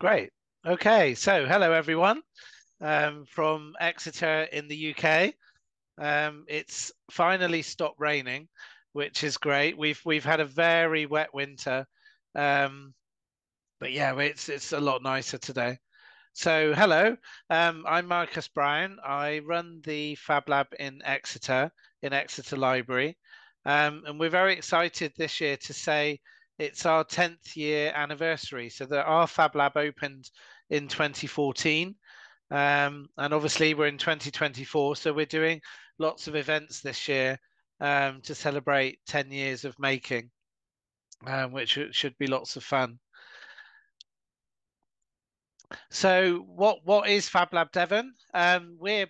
Great. Okay, so hello everyone from Exeter in the UK. It's finally stopped raining, which is great. We've had a very wet winter, but yeah, it's a lot nicer today. So hello, I'm Marcus Brown. I run the FabLab in Exeter Library, and we're very excited this year to say it's our 10th year anniversary. So that our FabLab opened in 2014, and obviously we're in 2024, so we're doing lots of events this year to celebrate 10 years of making, which should be lots of fun. So what is FabLab Devon? We're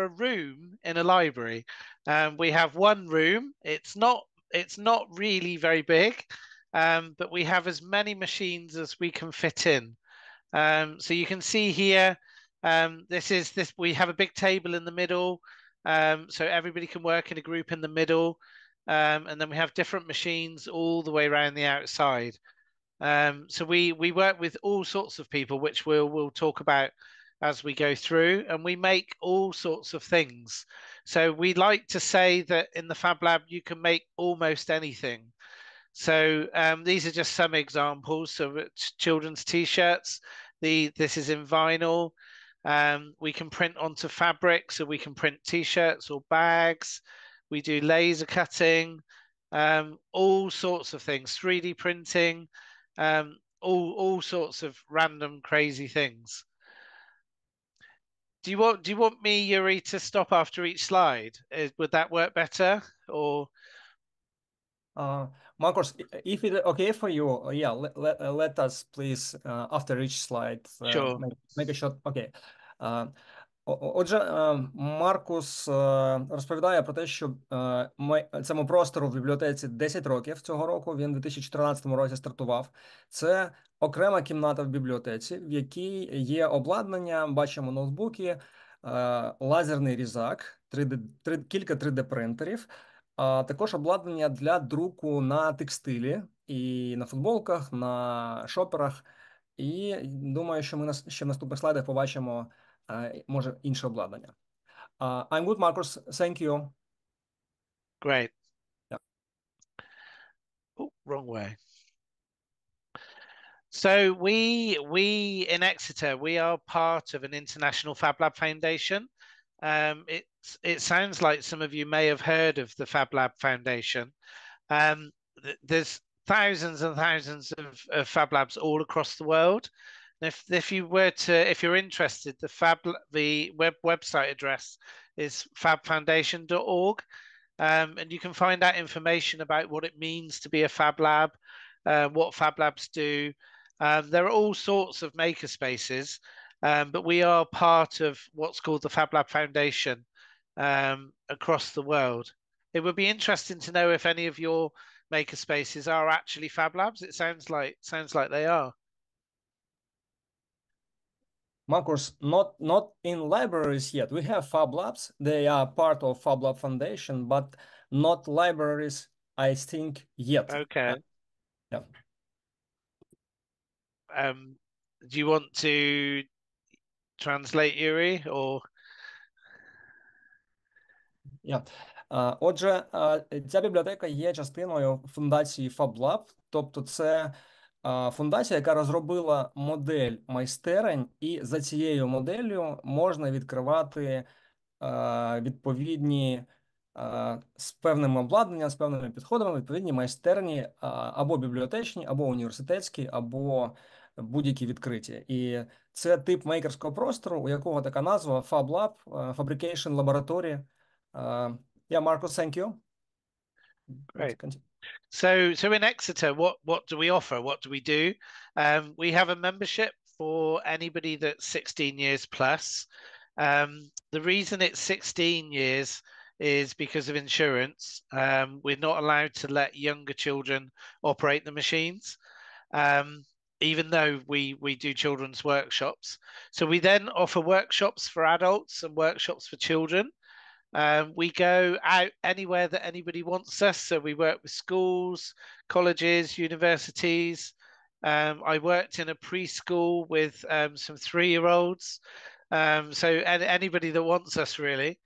a room in a library. We have one room. It's not really very big, but we have as many machines as we can fit in. So you can see here, this we have a big table in the middle, so everybody can work in a group in the middle, and then we have different machines all the way around the outside. So we work with all sorts of people, which we'll talk about as we go through, and we make all sorts of things. So we like to say that in the Fab Lab you can make almost anything. So these are just some examples. So it's children's t-shirts. This is in vinyl. We can print onto fabric, so we can print t-shirts or bags. We do laser cutting, all sorts of things, 3D printing, all sorts of random crazy things. Do you want me, Yuri, to stop after each slide? Would that work better? Or Marcus, if it's okay for you, yeah, let us please after each slide sure. make a short. Okay. Отже, Маркус розповідає про те, що цьому простору в бібліотеці 10 років цього року, він у 2014 році стартував. Це окрема кімната в бібліотеці, в якій є обладнання, бачимо ноутбуки, лазерний різак, кілька 3D-принтерів, а також обладнання для друку на текстилі і на футболках, на шоперах. І думаю, що ми ще в наступних слайдах побачимо може інше обладнання. I'm good, Marcus. Thank you. Great. Yeah. Oh, wrong way. So we in Exeter, we are part of an international FabLab Foundation. It sounds like some of you may have heard of the FabLab Foundation. There's thousands and thousands of Fab Labs all across the world. If you're interested, the website address is fabfoundation.org, and you can find out information about what it means to be a Fab Lab, what Fab Labs do. There are all sorts of maker spaces, but we are part of what's called the Fab Lab Foundation across the world. It would be interesting to know if any of your maker spaces are actually Fab Labs. It sounds like they are. Marcus, not in libraries yet. We have Fab Labs. They are part of FabLab Foundation, but not libraries, I think, yet. Okay. Yeah. Do you want to translate, Yuri, or? Yeah. Отже, ця бібліотека є частиною фундації FabLab, тобто це фундація, яка розробила модель майстерень, і за цією моделлю можна відкривати відповідні з певним обладнанням, з певними підходами, відповідні майстерні або бібліотечні, або університетські, або будь-які відкриті. І це тип мейкерського простору, у якого така назва FabLab, Fabrication Laboratory. Yeah, Marcus, thank you. Great. So in Exeter, what do we offer? What do we do? We have a membership for anybody that's 16 years plus. The reason it's 16 years is because of insurance. We're not allowed to let younger children operate the machines, even though we do children's workshops. So we then offer workshops for adults and workshops for children. We go out anywhere that anybody wants us. So we work with schools, colleges, universities, I worked in a preschool with some 3-year-olds. So anybody that wants us, really.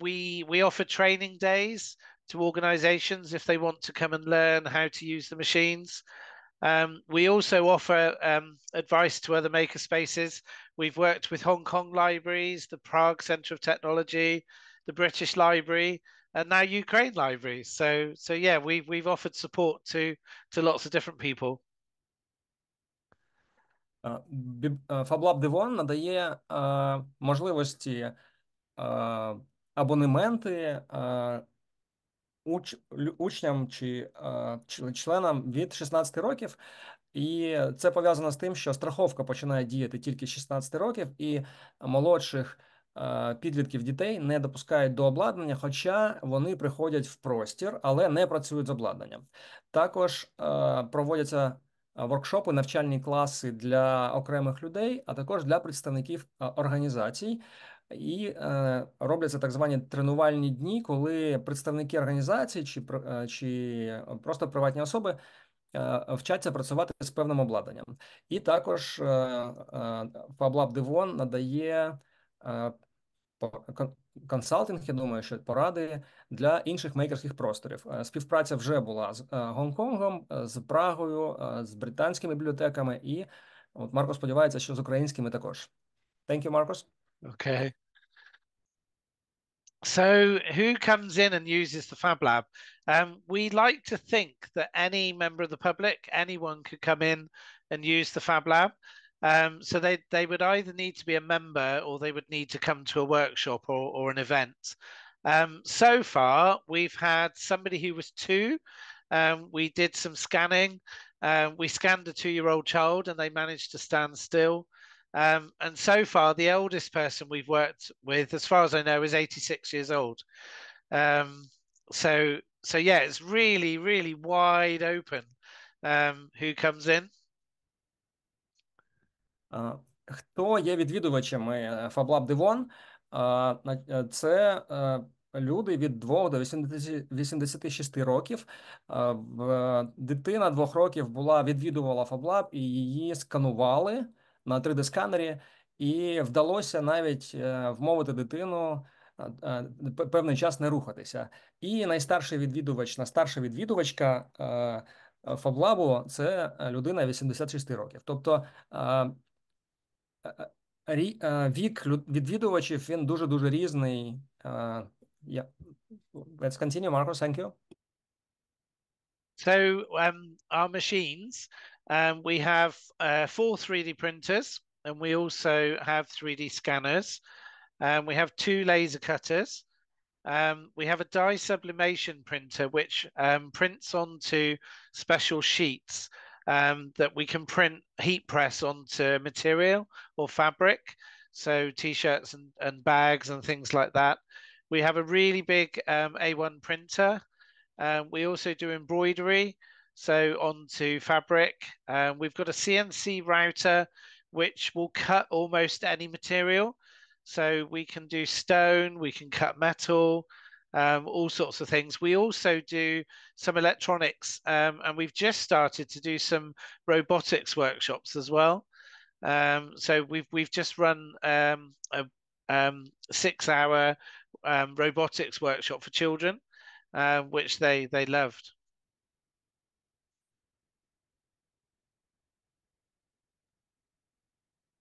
We offer training days to organizations if they want to come and learn how to use the machines. We also offer advice to other makerspaces. We've worked with Hong Kong libraries, the Prague Centre of Technology, the British Library, and now Ukraine Library. So yeah, we've offered support to lots of different people. FabLab Devon надає можливості абонементи учням чи членам від 16 років. І це пов'язано з тим, що страховка починає діяти тільки з 16 років, і молодших підлітків дітей не допускають до обладнання, хоча вони приходять в простір, але не працюють з обладнанням. Також проводяться воркшопи, навчальні класи для окремих людей, а також для представників організацій. І робляться так звані тренувальні дні, коли представники організацій чи просто приватні особи вчаться працювати з певним обладнанням. І також FabLab Devon надає консалтинг, я думаю, що поради для інших мейкерських просторів. Співпраця вже була з Гонконгом, з Прагою, з британськими бібліотеками, і от Марко сподівається, що з українськими також. Thank you, Marcus. Okay. So who comes in and uses the FabLab? We like to think that any member of the public, anyone could come in and use the FabLab. So they would either need to be a member or they would need to come to a workshop or an event. So far, we've had somebody who was 2. We did some scanning. We scanned a 2-year-old child and they managed to stand still. And so far, the eldest person we've worked with, as far as I know, is 86 years old. So yeah, it's really, really wide open who comes in. Хто є відвідувачами FabLab Devon? Це люди від 2 до 86 років. Дитина 2 років відвідувала FabLab і її сканували на 3D-сканері, і вдалося навіть вмовити дитину певний час не рухатися. І найстарший відвідувач, найстарша відвідувачка FabLabу – це людина 86 років. Тобто вік відвідувачів, він дуже-дуже різний. Let's continue, Marcus. Thank you. So our machines, we have 4 3D printers, and we also have 3D scanners. We have 2 laser cutters. We have a dye sublimation printer, which prints onto special sheets that we can print, heat press onto material or fabric. So t-shirts and bags and things like that. We have a really big A1 printer. We also do embroidery, so onto fabric. We've got a CNC router, which will cut almost any material. So we can do stone, we can cut metal, all sorts of things. We also do some electronics, and we've just started to do some robotics workshops as well. So we've just run a 6-hour robotics workshop for children, which they loved.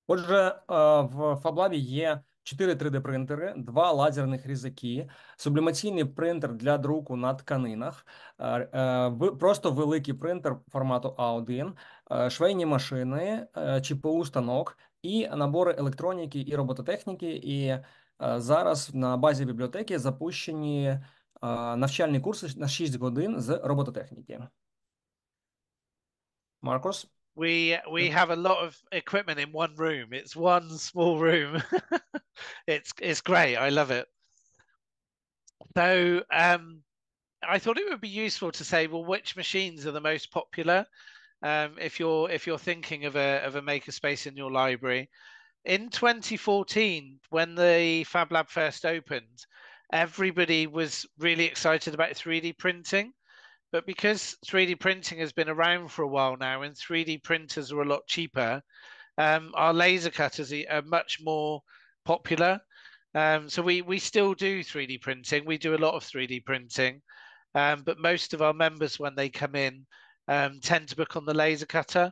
Отже, в FabLab є 4 3D-принтери, 2 лазерних різаки, сублімаційний принтер для друку на тканинах, просто великий принтер формату А1, швейні машини, ЧПУ-станок і набори електроніки і робототехніки. І зараз на базі бібліотеки запущені навчальні курси на 6 годин з робототехніки. Маркус? We have a lot of equipment in one room. It's one small room. It's great. I love it. So I thought it would be useful to say, well, which machines are the most popular if you're thinking of a makerspace in your library. In 2014, when the FabLab first opened, everybody was really excited about 3D printing. but because 3D printing has been around for a while now and 3D printers are a lot cheaper, our laser cutters are much more popular. So we still do 3D printing. We do a lot of 3D printing, but most of our members, when they come in, tend to book on the laser cutter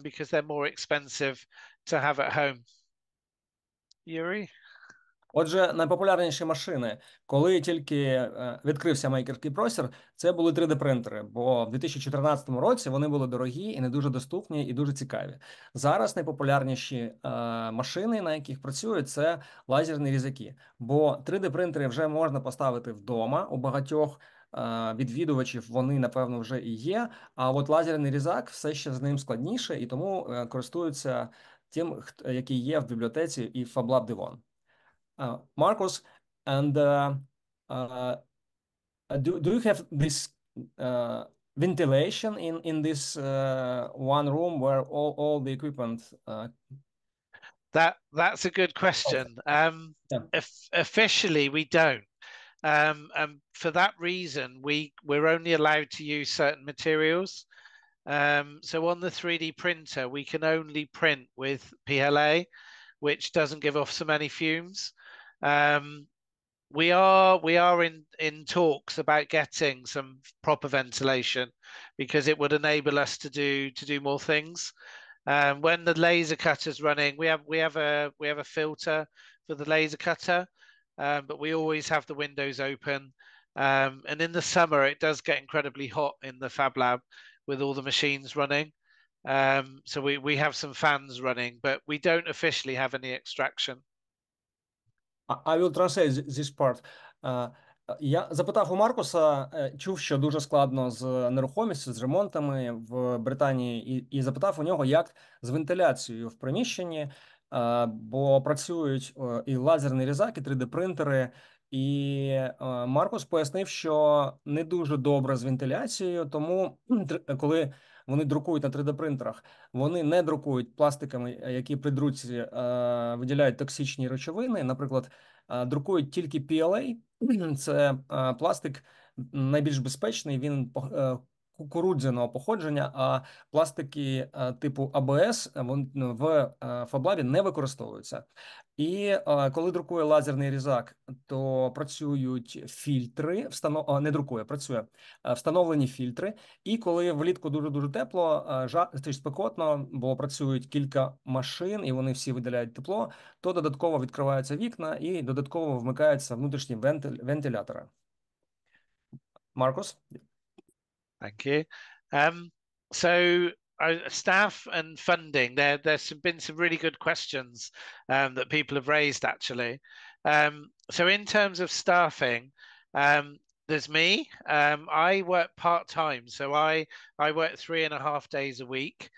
because they're more expensive to have at home. Yuri? Отже, найпопулярніші машини, коли тільки відкрився мейкерський простір, це були 3D-принтери, бо в 2014 році вони були дорогі і не дуже доступні, і дуже цікаві. Зараз найпопулярніші машини, на яких працюють, це лазерні різаки, бо 3D-принтери вже можна поставити вдома, у багатьох відвідувачів вони, напевно, вже і є, а от лазерний різак все ще з ним складніше, і тому користуються тим, який є в бібліотеці і в FabLab Devon. Marcus, and do you have this ventilation in this one room where all the equipment? That's a good question. Officially, we don't. And for that reason, we're only allowed to use certain materials. So on the 3D printer, we can only print with PLA, which doesn't give off so many fumes. We are in talks about getting some proper ventilation because it would enable us to do more things. When the laser cutter's running, we have a filter for the laser cutter, but we always have the windows open. And in the summer, it does get incredibly hot in the Fab Lab with all the machines running. So we have some fans running, but we don't officially have any extraction. I will translate this part. Я запитав у Маркуса, чув, що дуже складно з нерухомістю, з ремонтами в Британії, і запитав у нього, як з вентиляцією в приміщенні, бо працюють і лазерні різаки, 3D-принтери, і Маркус пояснив, що не дуже добре з вентиляцією, тому коли вони друкують на 3D-принтерах, вони не друкують пластиками, які при друці виділяють токсичні речовини. Наприклад, друкують тільки PLA, це пластик найбільш безпечний, він кукурудзяного походження, а пластики типу АБС в FabLab не використовуються. І коли друкує лазерний різак, то працюють фільтри, працює встановлені фільтри. І коли влітку дуже-дуже тепло, спекотно, бо працюють кілька машин, і вони всі виділяють тепло, то додатково відкриваються вікна і додатково вмикаються внутрішні вентилятори. Маркус? Thank you. So staff and funding, there's been some really good questions that people have raised actually. So in terms of staffing, there's me. I work part-time, so I work 3.5 days a week.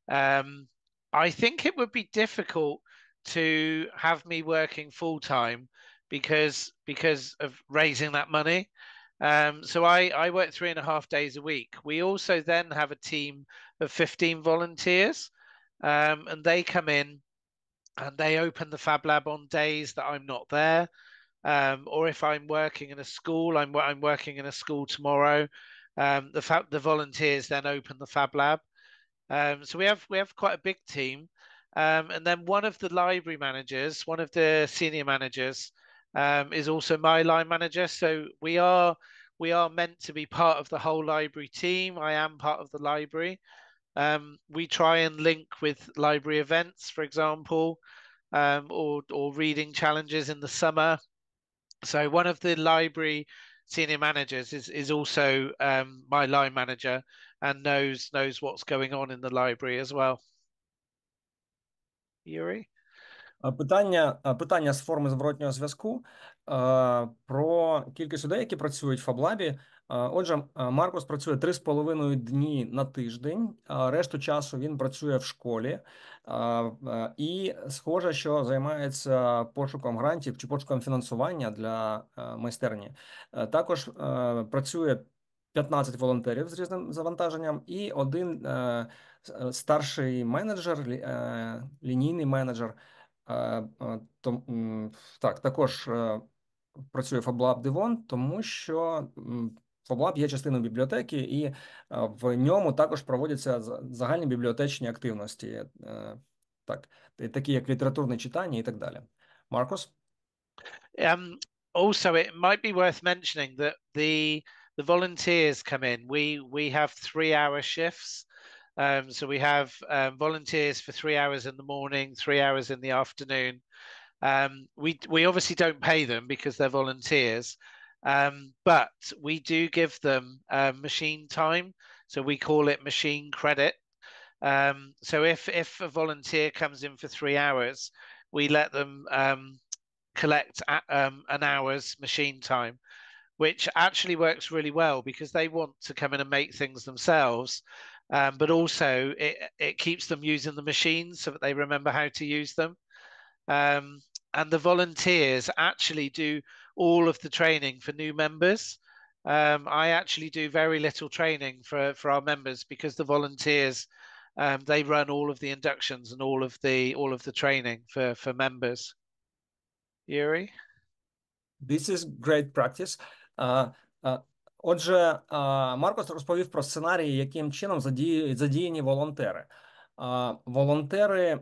I think it would be difficult to have me working full-time because of raising that money. So I work 3.5 days a week. We also then have a team of 15 volunteers, and they come in and they open the Fab Lab on days that I'm not there. Or if I'm working in a school, I'm working in a school tomorrow. The volunteers then open the Fab Lab. So we have quite a big team. And then one of the library managers, one of the senior managers, is also my line manager. So we are meant to be part of the whole library team. I am part of the library. We try and link with library events, for example, or reading challenges in the summer. So one of the library senior managers is also my line manager and knows what's going on in the library as well. Yuri? Питання з форми зворотнього зв'язку про кількість людей, які працюють в FabLab. Отже, Маркус працює 3,5 дні на тиждень, а решту часу він працює в школі і схоже, що займається пошуком грантів чи пошуком фінансування для майстерні. Також працює 15 волонтерів з різним завантаженням і один старший менеджер, лінійний менеджер. Так, також працює FabLab Devon, тому що FabLab є частиною бібліотеки, і в ньому також проводяться загальні бібліотечні активності, так, такі як літературне читання і так далі. Маркус? Also, it might be worth mentioning that the volunteers come in. We have 3-hour shifts. So we have volunteers for 3 hours in the morning, 3 hours in the afternoon. We obviously don't pay them because they're volunteers, but we do give them machine time. So we call it machine credit. So if a volunteer comes in for 3 hours, we let them collect an hour's machine time, which actually works really well because they want to come in and make things themselves. But also it keeps them using the machines so that they remember how to use them. And the volunteers actually do all of the training for new members. I actually do very little training for our members because the volunteers they run all of the inductions and all of the training for members. Yuri? This is great practice. Отже, Маркос розповів про сценарії, яким чином задіяні волонтери. Волонтери,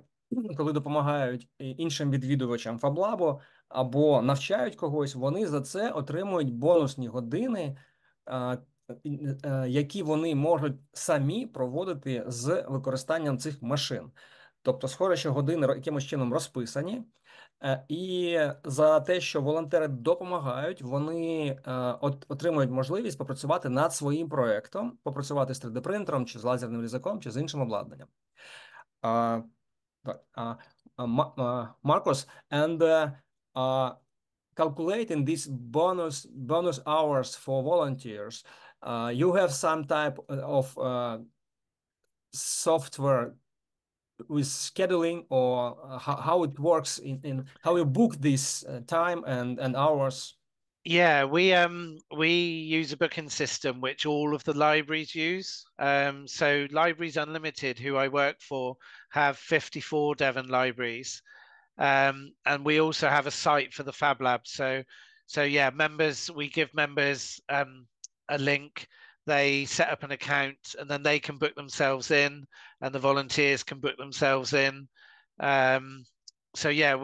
коли допомагають іншим відвідувачам FabLabу або навчають когось, вони за це отримують бонусні години, які вони можуть самі проводити з використанням цих машин. Тобто, схоже, що години якимось чином розписані, і за те, що волонтери допомагають, вони отримують можливість попрацювати над своїм проєктом, попрацювати з 3D-принтером, чи з лазерним різаком, чи з іншим обладнанням. Marcus, and calculating these bonus hours for volunteers, you have some type of software with scheduling, or how it works in how you book this time and hours? Yeah, we use a booking system which all of the libraries use. So Libraries Unlimited, who I work for, have 54 Devon libraries. And we also have a site for the FabLab. So yeah, we give members a link. They set up an account and then they can book themselves in, and the volunteers can book themselves in. So yeah,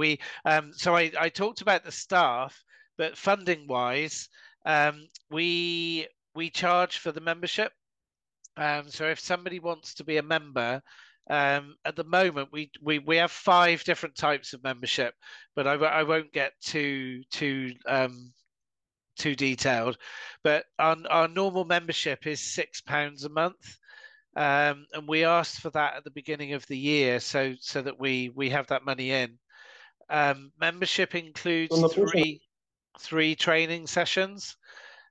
I talked about the staff, but funding wise, we charge for the membership. So if somebody wants to be a member, at the moment we have 5 different types of membership, but I won't get too detailed. But our normal membership is £6 a month. And we asked for that at the beginning of the year, so that we have that money in. Membership includes three training sessions.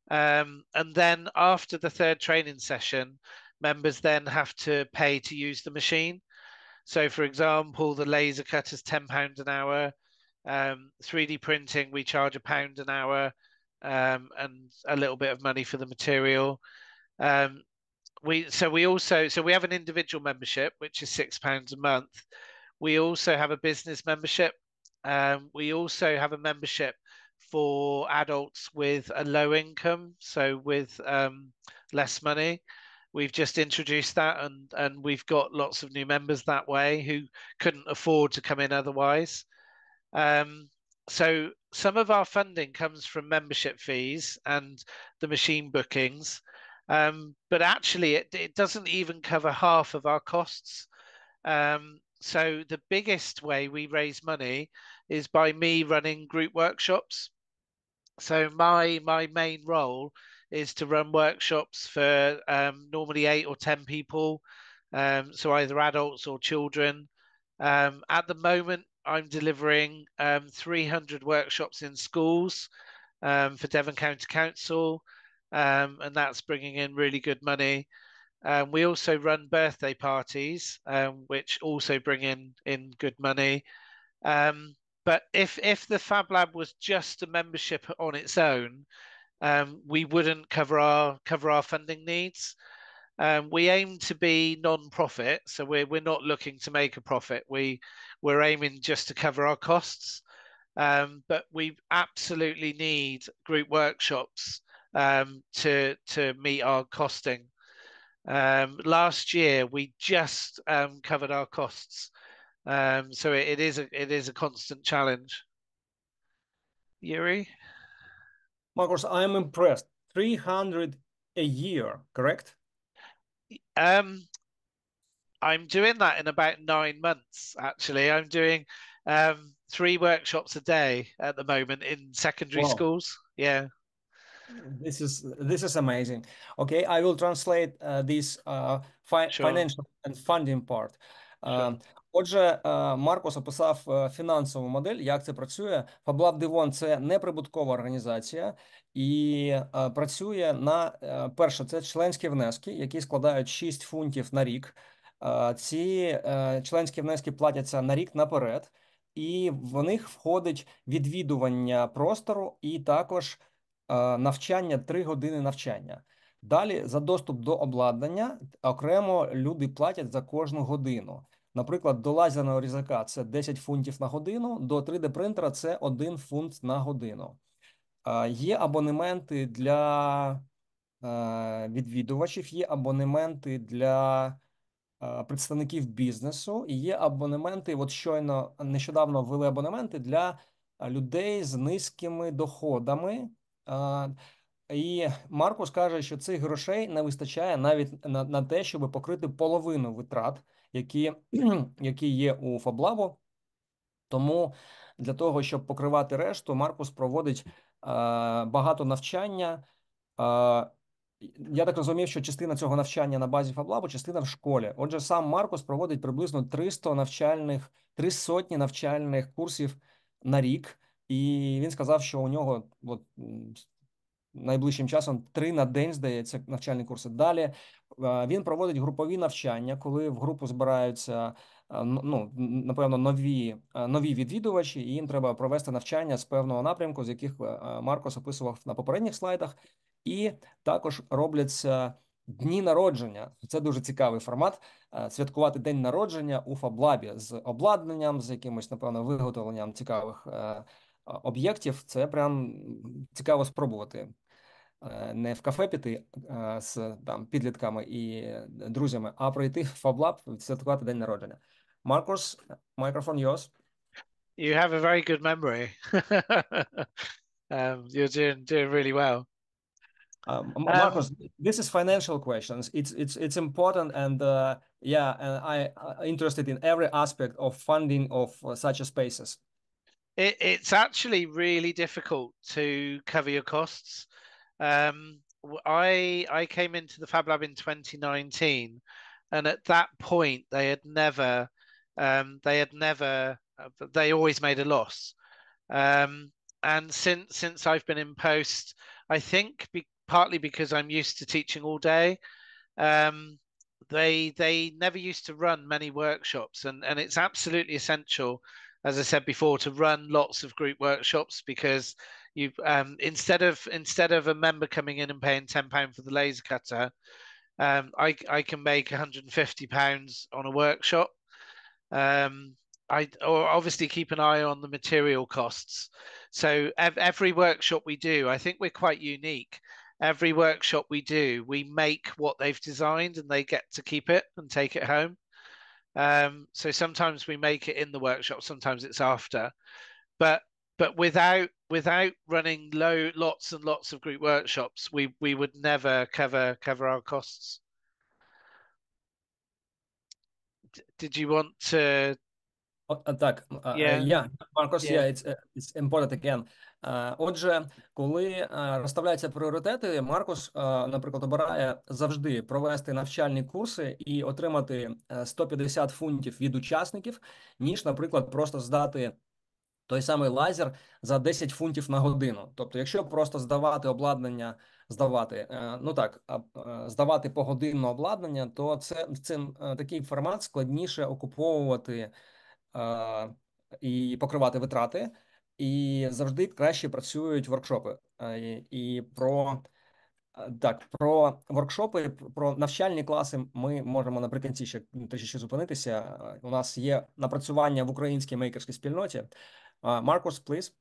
And then after the 3rd training session, members then have to pay to use the machine. So for example, the laser cut is £10 an hour. 3D printing, we charge £1 an hour, and a little bit of money for the material. We have an individual membership, which is £6 a month. We also have a business membership. We also have a membership for adults with a low income, so with less money. We've just introduced that, and we've got lots of new members that way who couldn't afford to come in otherwise. So some of our funding comes from membership fees and the machine bookings, but actually it doesn't even cover half of our costs. So the biggest way we raise money is by me running group workshops. So my main role is to run workshops for normally 8 or 10 people, so either adults or children. At the moment, I'm delivering 300 workshops in schools for Devon County Council, and that's bringing in really good money. We also run birthday parties, which also bring in good money. But if the FabLab was just a membership on its own, we wouldn't cover our funding needs. We aim to be non-profit, so we're not looking to make a profit. We're aiming just to cover our costs. But we absolutely need group workshops to meet our costing. Last year we just covered our costs, so it is a constant challenge. Yuri? Marcus, I'm impressed. 300 a year, correct? I'm doing that in about 9 months, actually. I'm doing 3 workshops a day at the moment in secondary Wow. schools. Yeah. This is amazing. Okay, I will translate this Sure. financial and funding part. Sure. Отже, Маркус описав фінансову модель, як це працює. FabLab Devon – це неприбуткова організація і працює на, перше, це членські внески, які складають 6 фунтів на рік. Ці членські внески платяться на рік наперед, і в них входить відвідування простору і також навчання 3 години навчання. Далі за доступ до обладнання окремо люди платять за кожну годину. Наприклад, до лазерного різака це 10 фунтів на годину, до 3D-принтера це 1 фунт на годину. Є абонементи для відвідувачів, є абонементи для представників бізнесу, і є абонементи, от щойно нещодавно ввели абонементи для людей з низькими доходами. І Маркус каже, що цих грошей не вистачає навіть на те, щоб покрити половину витрат, які є у Фаблабу. Тому для того, щоб покривати решту, Маркус проводить багато навчання. Я так розумів, що частина цього навчання на базі Фаблабу, частина в школі. Отже, сам Маркус проводить приблизно 300 навчальних курсів на рік. І він сказав, що у нього найближчим часом 3 на день, здається, навчальні курси. Далі він проводить групові навчання, коли в групу збираються, напевно, нові відвідувачі, і їм треба провести навчання з певного напрямку, з яких Маркос описував на попередніх слайдах. І також робляться дні народження. Це дуже цікавий формат. Святкувати день народження у Фаблабі з обладнанням, з якимось, напевно, виготовленням цікавих об'єктів. Це прям цікаво спробувати. Не в кафе піти з підлітками і друзями, а прийти в FabLab, святкувати день народження. Маркус, microphone yours. You have a very good memory. You're doing really well. Marcus, this is financial questions. It's important, and I interested in every aspect of funding of such spaces. It's actually really difficult to cover your costs. I came into the Fab Lab in 2019, and at that point they always made a loss. And since I've been in post, I think partly because I'm used to teaching all day, they never used to run many workshops, and it's absolutely essential, as I said before, to run lots of group workshops, because you instead of a member coming in and paying £10 for the laser cutter, I can make £150 on a workshop. I obviously keep an eye on the material costs. So every workshop we do, I think we're quite unique. Every workshop we do, we make what they've designed and they get to keep it and take it home. So sometimes we make it in the workshop, sometimes it's after. But without running lots and lots of group workshops, we would never cover our costs. Did you want to? Так, Маркос, Yeah. it's important again. Отже, коли розставляються пріоритети, Маркус, наприклад, обирає завжди провести навчальні курси і отримати 150 фунтів від учасників, ніж, наприклад, просто здати той самий лазер за 10 фунтів на годину. Тобто, якщо просто здавати обладнання, здавати погодинне обладнання, то це такий формат складніше окуповувати і покривати витрати, і завжди краще працюють воркшопи. Про воркшопи, про навчальні класи ми можемо наприкінці ще трішки зупинитися. У нас є напрацювання в українській мейкерській спільноті. Маркус, please.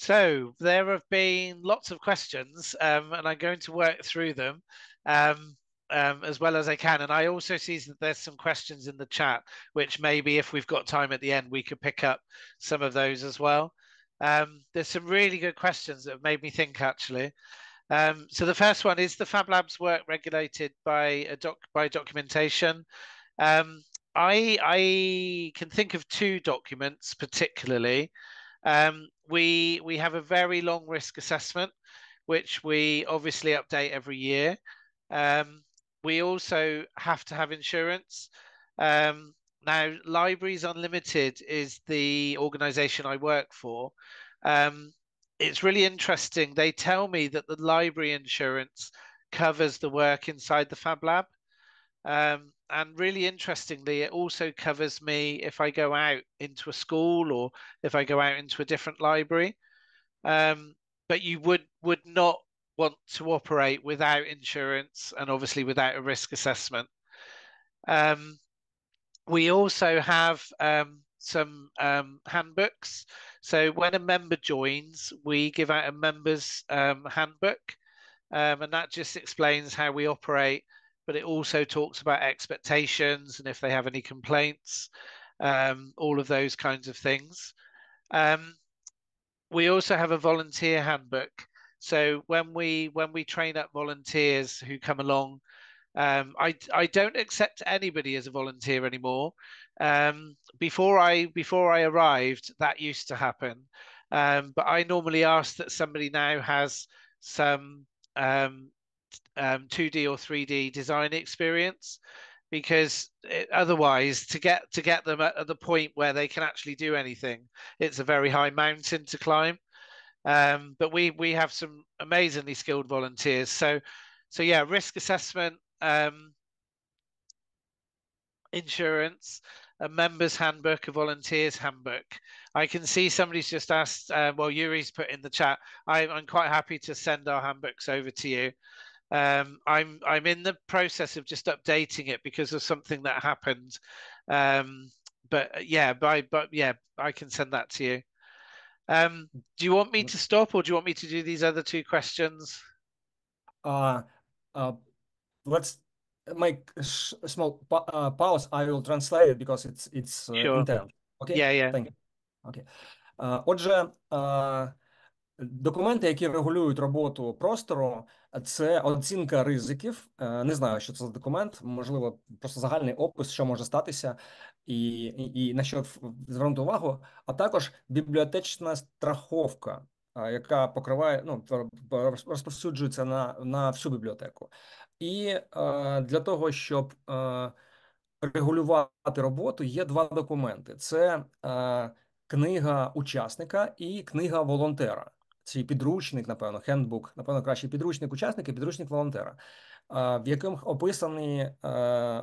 So there have been lots of questions, and I'm going to work through them as well as I can. And I also see that there's some questions in the chat, which maybe if we've got time at the end, we could pick up some of those as well. There's some really good questions that have made me think, actually. So the first one is the Fab Lab's work regulated by documentation. I can think of two documents particularly. We have a very long risk assessment, which we obviously update every year. We also have to have insurance. Now, Libraries Unlimited is the organization I work for. It's really interesting. They tell me that the library insurance covers the work inside the Fab Lab. And really interestingly, it also covers me if I go out into a school or if I go out into a different library. But you would not want to operate without insurance and obviously without a risk assessment. We also have some handbooks. So when a member joins, we give out a member's handbook, and that just explains how we operate, but it also talks about expectations and if they have any complaints, all of those kinds of things. We also have a volunteer handbook. So when we train up volunteers who come along, I don't accept anybody as a volunteer anymore. Before I arrived, that used to happen, but I normally ask that somebody now has some 2D or 3D design experience, because otherwise to get them at the point where they can actually do anything, it's a very high mountain to climb. But we have some amazingly skilled volunteers. So yeah, risk assessment, insurance, a member's handbook, a volunteer's handbook. I can see somebody's just asked, well, Yuri's put in the chat, I'm quite happy to send our handbooks over to you. I'm in the process of just updating it because of something that happened. But yeah, I can send that to you. Do you want me to stop, or do you want me to do these other two questions? Let's make a small pause. I will translate it because it's Sure. intense. Okay? Yeah. Thank you. Okay. Отже, документи, які регулюють роботу простору, це оцінка ризиків. Не знаю, що це за документ, можливо, просто загальний опис, що може статися, і на що звернути увагу, а також бібліотечна страховка, яка покриває, ну, розповсюджується на всю бібліотеку. І для того, щоб регулювати роботу, є два документи. Це книга учасника і книга волонтера. Цей підручник, напевно, хендбук, напевно, краще підручник учасника і підручник волонтера, в яких описані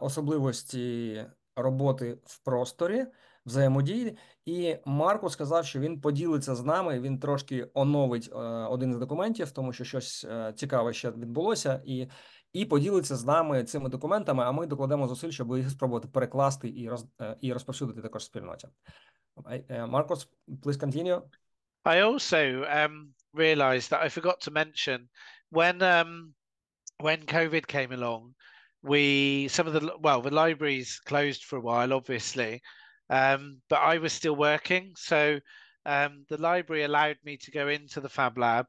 особливості роботи в просторі, взаємодії. І Марко сказав, що він поділиться з нами, він трошки оновить один з документів, тому що щось цікаве ще відбулося, і поділиться з нами цими документами, а ми докладемо зусиль, щоб їх спробувати перекласти і розповсюдити також в спільноті. Marcus, please continue. I also realized that I forgot to mention when COVID came along, the libraries closed for a while, obviously, but I was still working, so the library allowed me to go into the Fab Lab,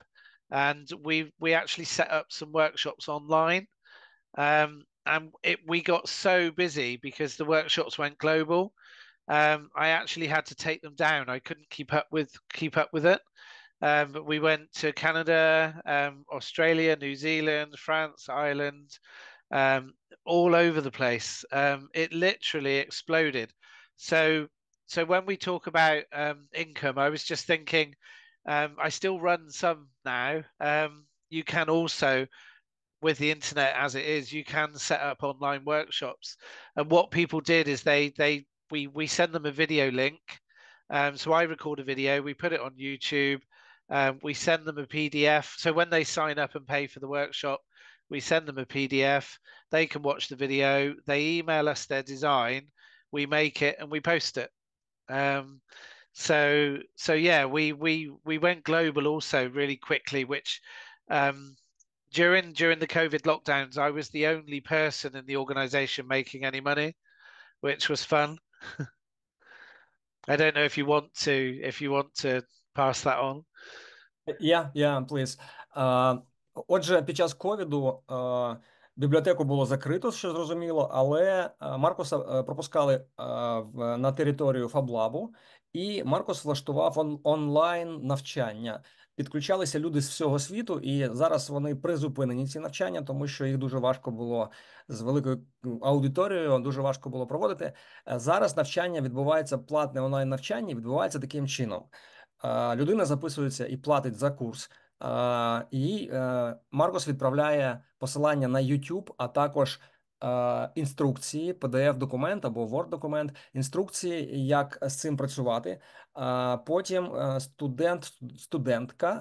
and we actually set up some workshops online, and we got so busy because the workshops went global. I actually had to take them down. I couldn't keep up with it. But we went to Canada, Australia, New Zealand, France, Ireland, all over the place. It literally exploded. So when we talk about income, I was just thinking, I still run some now. You can also, with the internet as it is, you can set up online workshops. And what people did is we send them a video link. So I record a video, we put it on YouTube. We send them a PDF. So when they sign up and pay for the workshop, we send them a PDF. They can watch the video. They email us their design. We make it and we post it. So yeah, we went global also really quickly, which during the COVID lockdowns, I was the only person in the organization making any money, which was fun. I don't know if you want to pass that on. Please. Отже, під час ковіду бібліотеку було закрито, що зрозуміло, але Маркуса пропускали на територію Фаблабу, і Маркус влаштував онлайн навчання. Підключалися люди з всього світу, і зараз вони призупинені ці навчання, тому що їх дуже важко було з великою аудиторією, дуже важко було проводити. Зараз навчання відбувається, платне онлайн навчання відбувається таким чином. Людина записується і платить за курс. І Маркус відправляє посилання на YouTube, а також інструкції, PDF-документ або Word-документ, інструкції, як з цим працювати. Потім студентка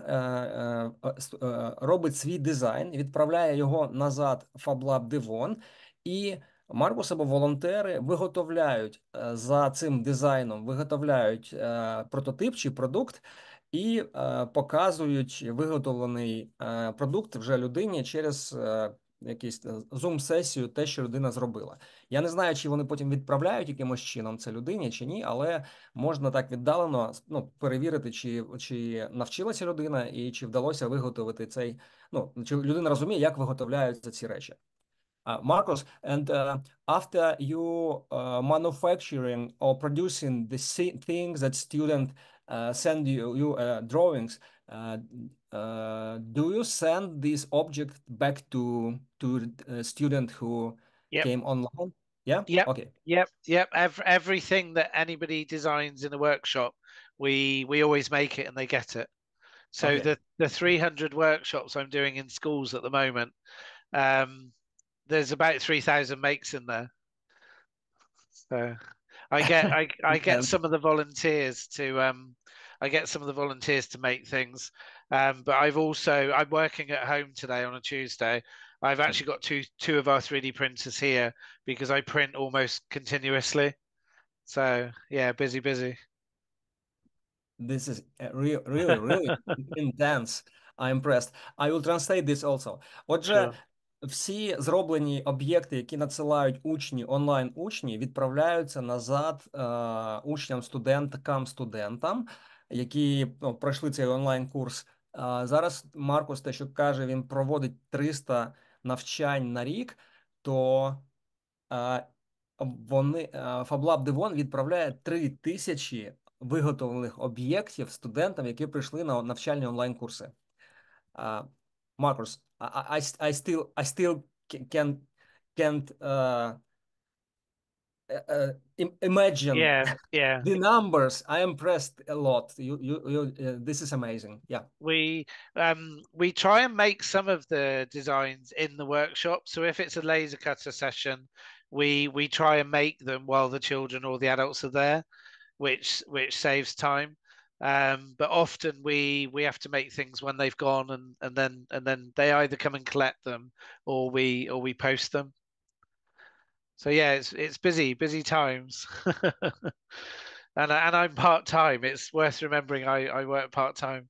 робить свій дизайн, відправляє його назад в FabLab Devon, і Маркус або волонтери виготовляють за цим дизайном, виготовляють прототип чи продукт, і показують виготовлений продукт вже людині через якусь зум-сесію, те, що людина зробила. Я не знаю, чи вони потім відправляють якимось чином це людині, чи ні, але можна так віддалено перевірити, чи навчилася людина і чи вдалося виготовити цей, чи людина розуміє, як виготовляються ці речі. Marcus, and after you manufacturing or producing the things that student send you drawings, do you send this object back to student who came online? Yeah. Yep. Okay. Yep. Everything that anybody designs in a workshop, we always make it and they get it. So Okay. the 300 workshops I'm doing in schools at the moment, there's about 3,000 makes in there. So I get some of the volunteers to make things. But I'm working at home today on a Tuesday. I've actually got two of our 3D printers here because I print almost continuously. So yeah, busy. This is really intense. I'm impressed. I will translate this also. Отже, Sure. всі зроблені об'єкти, які надсилають онлайн-учні, відправляються назад учням, студентам, які пройшли цей онлайн-курс. Зараз Маркус, те, що каже, він проводить 300 навчань на рік, то FabLab Devon відправляє 3000 виготовлених об'єктів студентам, які прийшли на навчальні онлайн-курси. Marcus, I still can't imagine the numbers. I am impressed a lot. This is amazing. Yeah. We try and make some of the designs in the workshop. So if it's a laser cutter session, we try and make them while the children or the adults are there, which saves time. But often we have to make things when they've gone, and then they either come and collect them or we post them. So yeah, it's busy times. and I'm part-time. It's worth remembering I work part-time.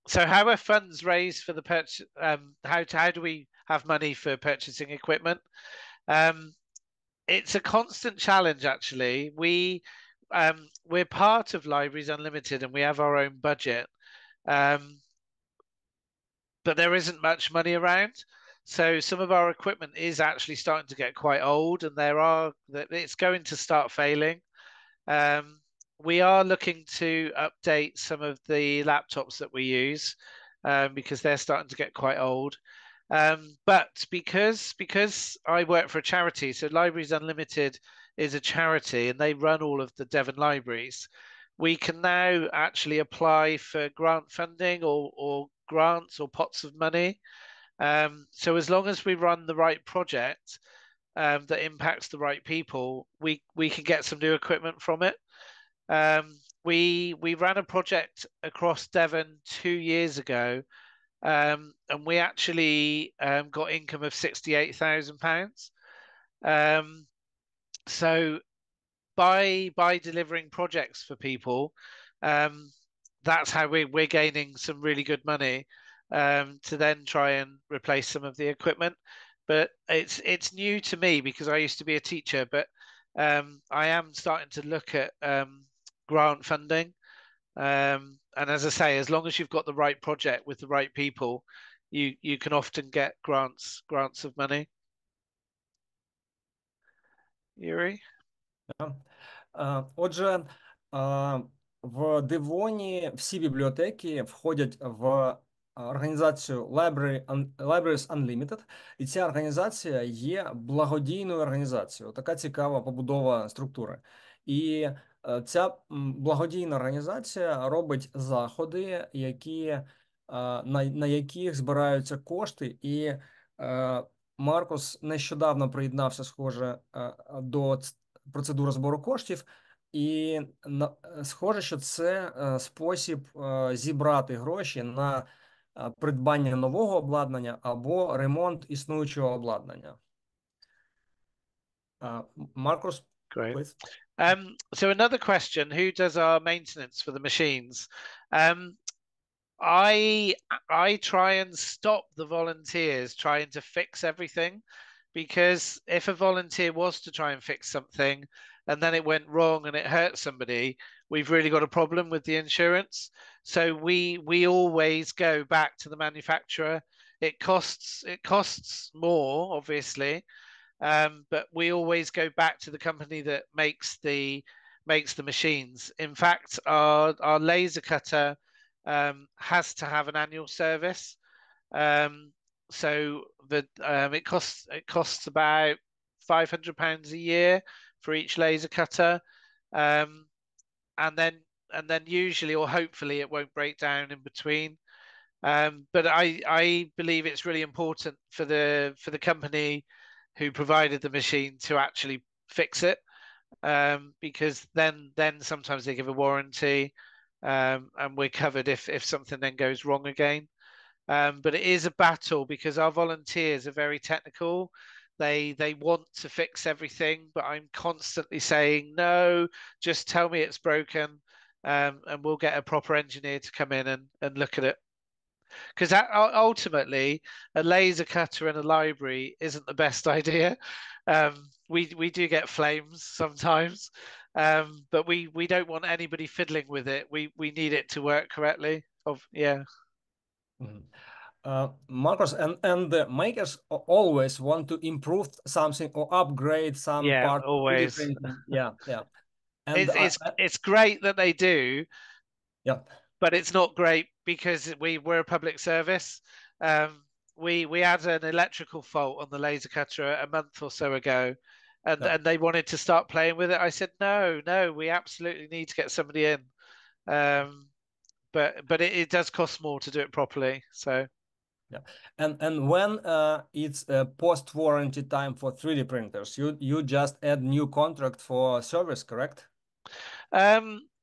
So how are funds raised for the purchase? How do we have money for purchasing equipment? It's a constant challenge, actually. We're part of Libraries Unlimited and we have our own budget, but there isn't much money around. So some of our equipment is actually starting to get quite old, and it's going to start failing. We are looking to update some of the laptops that we use because they're starting to get quite old. But because I work for a charity, so Libraries Unlimited is a charity and they run all of the Devon libraries, we can now actually apply for grant funding or grants or pots of money. So as long as we run the right project that impacts the right people, we can get some new equipment from it. We ran a project across Devon 2 years ago, and we actually got income of £68,000. So by delivering projects for people, that's how we're gaining some really good money to then try and replace some of the equipment. But it's new to me because I used to be a teacher, but I am starting to look at grant funding. And as I say, as long as you've got the right project with the right people, you can often get grants of money. Yuri? Отже, в Девоні всі бібліотеки входять в організацію Libraries Unlimited, і ця організація є благодійною організацією. Така цікава побудова структури. І ця благодійна організація робить заходи, на яких збираються кошти, і Маркус нещодавно приєднався, схоже, до процедури збору коштів, і схоже, що це спосіб зібрати гроші на придбання нового обладнання або ремонт існуючого обладнання. Marcus, Great. please. So another question, who does our maintenance for the machines? I try and stop the volunteers trying to fix everything, because if a volunteer was to try and fix something and then it went wrong and it hurt somebody, we've really got a problem with the insurance. So we always go back to the manufacturer. It costs more, obviously, but we always go back to the company that makes the machines. In fact, our laser cutter has to have an annual service. So it costs about £500 a year for each laser cutter, and then usually or hopefully it won't break down in between. But I believe it's really important for the company who provided the machine to actually fix it, because then sometimes they give a warranty, and we're covered if something then goes wrong again. But it is a battle because our volunteers are very technical. They want to fix everything, but I'm constantly saying, no, just tell me it's broken, and we'll get a proper engineer to come in and look at it. Because ultimately, a laser cutter in a library isn't the best idea. We do get flames sometimes, but we don't want anybody fiddling with it. We need it to work correctly. Yeah. Marcus, and the makers always want to improve something or upgrade some part. Always. Yeah. And it's great that they do. Yeah. But it's not great because we're a public service. We had an electrical fault on the laser cutter a month or so ago, and they wanted to start playing with it. I said, no, we absolutely need to get somebody in. But it does cost more to do it properly. So. Yeah, and when it's a post-warranty time for 3D printers, you just add new contract for service, correct?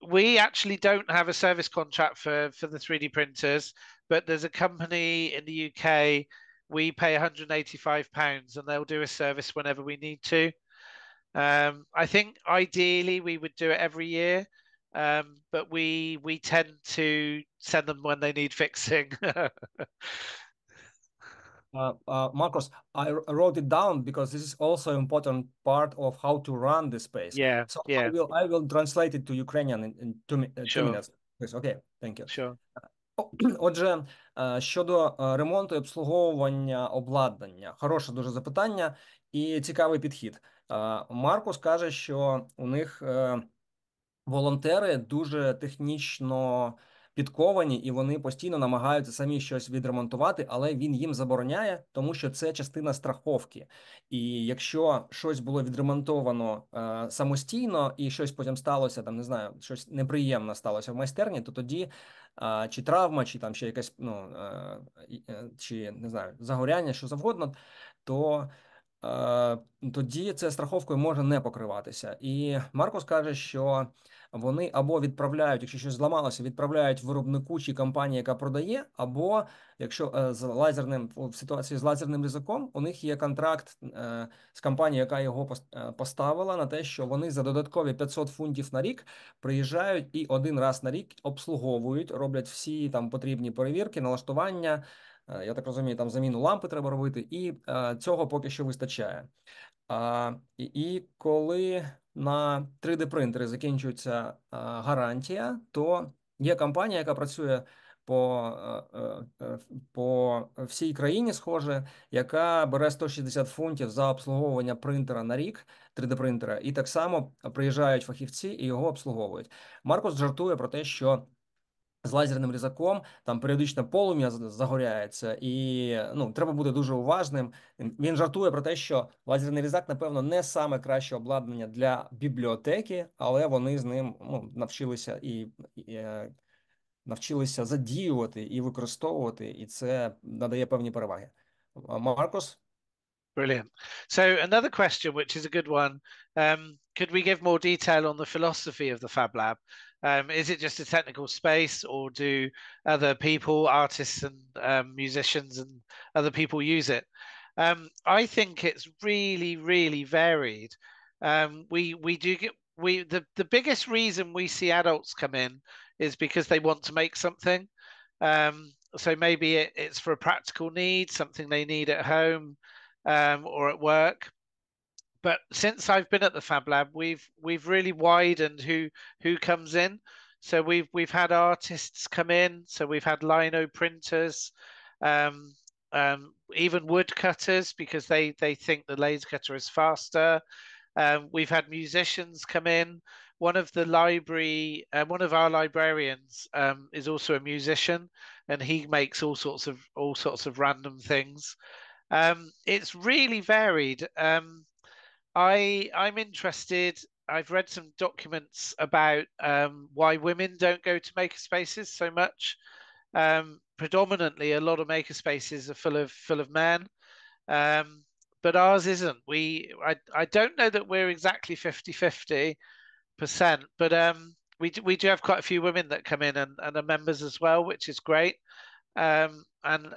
We actually don't have a service contract for the 3D printers, but there's a company in the UK. We pay £185 and they'll do a service whenever we need to. I think ideally we would do it every year, but we tend to send them when they need fixing. Marcus, I wrote it down because this is also an important part of how to run the space. Yeah, so yeah. I will translate it to Ukrainian in 2 minutes. Please. Okay, thank you. Sure. Отже, щодо ремонту і обслуговування обладнання. Хороше дуже запитання і цікавий підхід. Маркус каже, що у них волонтери дуже технічно підковані, і вони постійно намагаються самі щось відремонтувати, але він їм забороняє, тому що це частина страховки. І якщо щось було відремонтовано самостійно і щось потім сталося, там, не знаю, щось неприємне сталося в майстерні, то тоді чи травма, чи там ще якась, чи, не знаю, загоряння, що завгодно, то тоді це страховкою може не покриватися. І Маркус каже, що вони або відправляють, якщо щось зламалося, відправляють виробнику чи компанії, яка продає, або якщо з лазерним в ситуації з лазерним різаком, у них є контракт з компанією, яка його поставила на те, що вони за додаткові 500 фунтів на рік приїжджають і один раз на рік обслуговують, роблять всі там потрібні перевірки, налаштування. Я так розумію, там заміну лампи треба робити, і цього поки що вистачає. І коли на 3D-принтери закінчується гарантія, то є компанія, яка працює по всій країні, схоже, яка бере 160 фунтів за обслуговування принтера на рік, 3D-принтера, і так само приїжджають фахівці і його обслуговують. Маркус жартує про те, що з лазерним різаком там періодично полум'я загоряється, і треба бути дуже уважним. Він жартує про те, що лазерний різак, напевно, не саме краще обладнання для бібліотеки, але вони з ним навчилися навчилися задіювати і використовувати, і це надає певні переваги. Маркус? Brilliant. So another question, which is a good one. Could we give more detail on the philosophy of the Fab Lab? Is it just a technical space, or do other people, artists and musicians and other people use it? I think it's really, really varied. We do get the biggest reason we see adults come in is because they want to make something. So maybe it's for a practical need, something they need at home. Or at work, but since I've been at the Fab Lab, we've really widened who comes in. So we've had artists come in. So we've had lino printers, even woodcutters because they think the laser cutter is faster. We've had musicians come in. One of our librarians is also a musician, and he makes all sorts of random things. It's really varied. I'm interested. I've read some documents about why women don't go to makerspaces so much. Predominantly, a lot of makerspaces are full of men, but ours isn't. I don't know that we're exactly 50-50%, but we do have quite a few women that come in and are members as well, which is great. And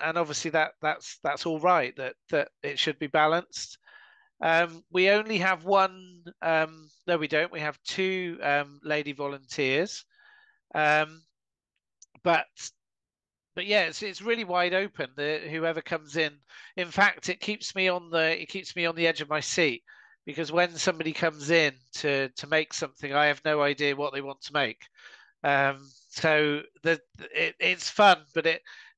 obviously that's all right, that it should be balanced. We only have one. No, we don't. We have two lady volunteers, but yeah, it's really wide open. Whoever comes in. In fact, it keeps me on the edge of my seat, because when somebody comes in to make something, I have no idea what they want to make. So it's fun, but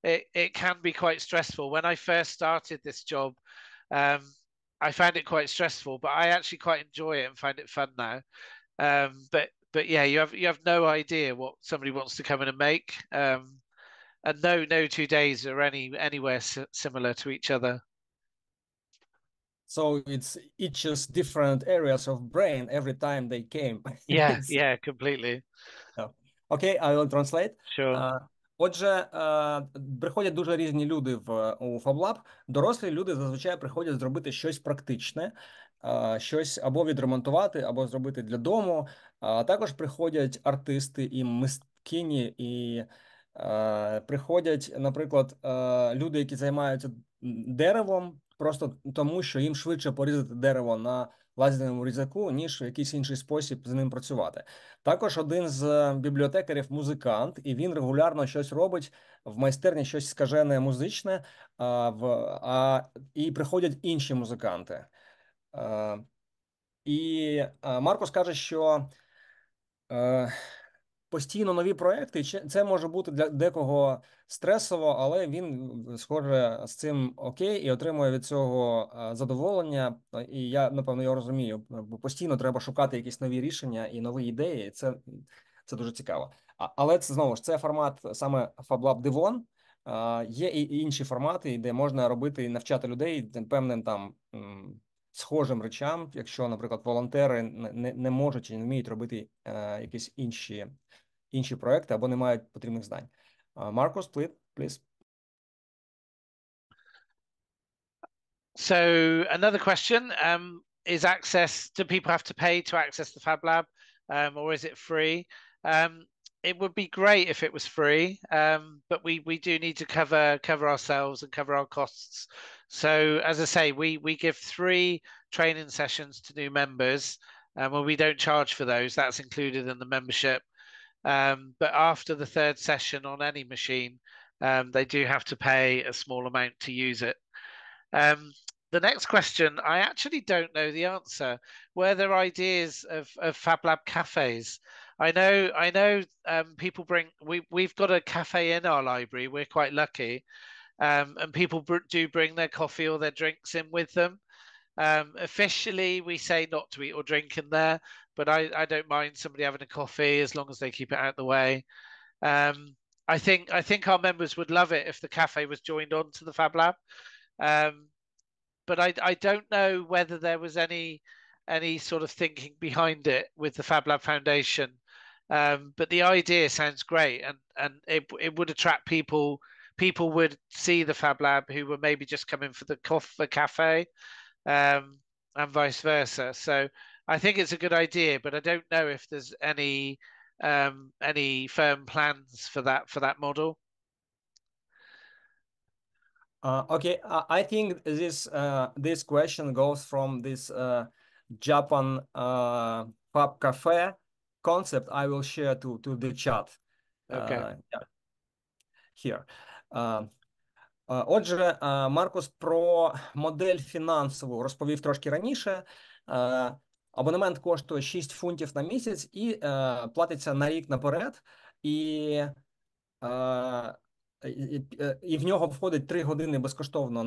it can be quite stressful. When I first started this job, I found it quite stressful, but I actually quite enjoy it and find it fun now. But yeah, you have no idea what somebody wants to come in and make, and no 2 days are anywhere similar to each other. So it's each just different areas of brain every time they came. Yeah, completely. Okay, I will translate. Sure. Отже, приходять дуже різні люди у FabLab. Дорослі люди зазвичай приходять зробити щось практичне, щось або відремонтувати, або зробити для дому. А також приходять артисти і мисткині, і приходять, наприклад, люди, які займаються деревом, просто тому, що їм швидше порізати дерево на лазерному різаку, ніж в якийсь інший спосіб з ним працювати. Також один з бібліотекарів музикант, і він регулярно щось робить в майстерні, щось скажене музичне, і приходять інші музиканти. І Маркус каже, що постійно нові проекти, це може бути для декого стресово, але він, схоже, з цим окей і отримує від цього задоволення. І я, напевно, його розумію, бо постійно треба шукати якісь нові рішення і нові ідеї, і це дуже цікаво. Але це, знову ж, це формат саме FabLab Devon. Є і інші формати, де можна робити і навчати людей певним там схожим речам, якщо, наприклад, волонтери не можуть чи не вміють робити якісь інші проекти або не мають потрібних знань. Marcus, please. So another question, is access, do people have to pay to access the Fab Lab? or is it free? It would be great if it was free, but we do need to cover ourselves and cover our costs. So as I say, we give 3 training sessions to new members, and when we don't charge for those, that's included in the membership. But after the 3rd session on any machine, they do have to pay a small amount to use it. The next question, I actually don't know the answer. Were there ideas of FabLab cafes? I know people bring, we've got a cafe in our library. We're quite lucky. And people do bring their coffee or their drinks in with them. Officially, we say not to eat or drink in there, but I don't mind somebody having a coffee as long as they keep it out the way. I think our members would love it if the cafe was joined on to the FabLab. But I don't know whether there was any sort of thinking behind it with the FabLab Foundation. But the idea sounds great, and it would attract people. People would see the FabLab who were maybe just coming for the cafe, and vice versa. So I think it's a good idea, but I don't know if there's any firm plans for that model. Okay, I think this question goes from this Japan Fab Cafe concept. I will share to the chat. Okay. Yeah, here. Отже, Маркус про модель фінансову розповів трошки раніше. Абонемент коштує 6 фунтів на місяць і платиться на рік наперед. І в нього входить 3 години безкоштовно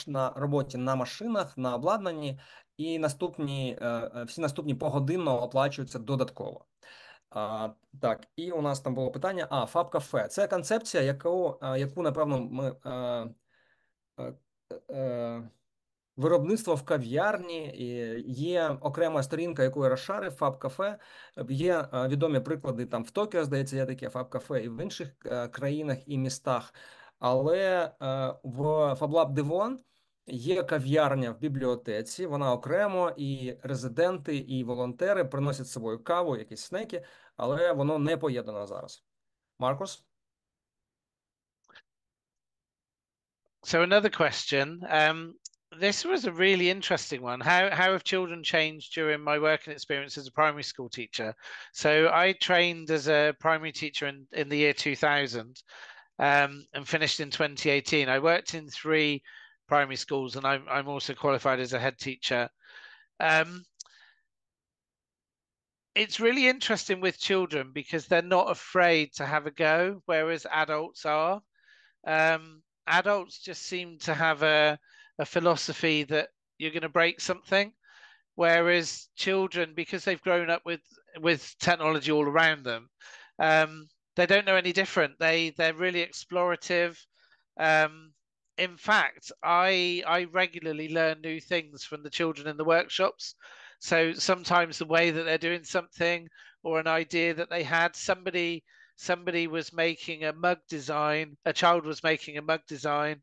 на роботі на машинах, на обладнанні, і всі наступні погодинно оплачуються додатково. Так, і у нас там було питання. Фаб-кафе. Це концепція, яку напевно, ми виробництво в кав'ярні, є окрема сторінка, яку я розшарив, Фаб-кафе. Є відомі приклади, там в Токіо, здається, є таке Фаб-кафе, і в інших країнах і містах. Але в FabLab Devon є кав'ярня в бібліотеці, вона окремо, і резиденти, і волонтери приносять з собою каву, якісь снеки, але воно не поєднано зараз. Маркус? So another question. This was a really interesting one. How have children changed during my working experience as a primary school teacher? So I trained as a primary teacher in the year 2000, and finished in 2018. I worked in 3 primary schools, and I'm also qualified as a head teacher. It's really interesting with children because they're not afraid to have a go, whereas adults are. Adults just seem to have a philosophy that you're going to break something, whereas children, because they've grown up with technology all around them, they don't know any different. They're really explorative. In fact, I regularly learn new things from the children in the workshops. So sometimes the way that they're doing something, or an idea that they had, somebody was making a mug design, a child was making a mug design,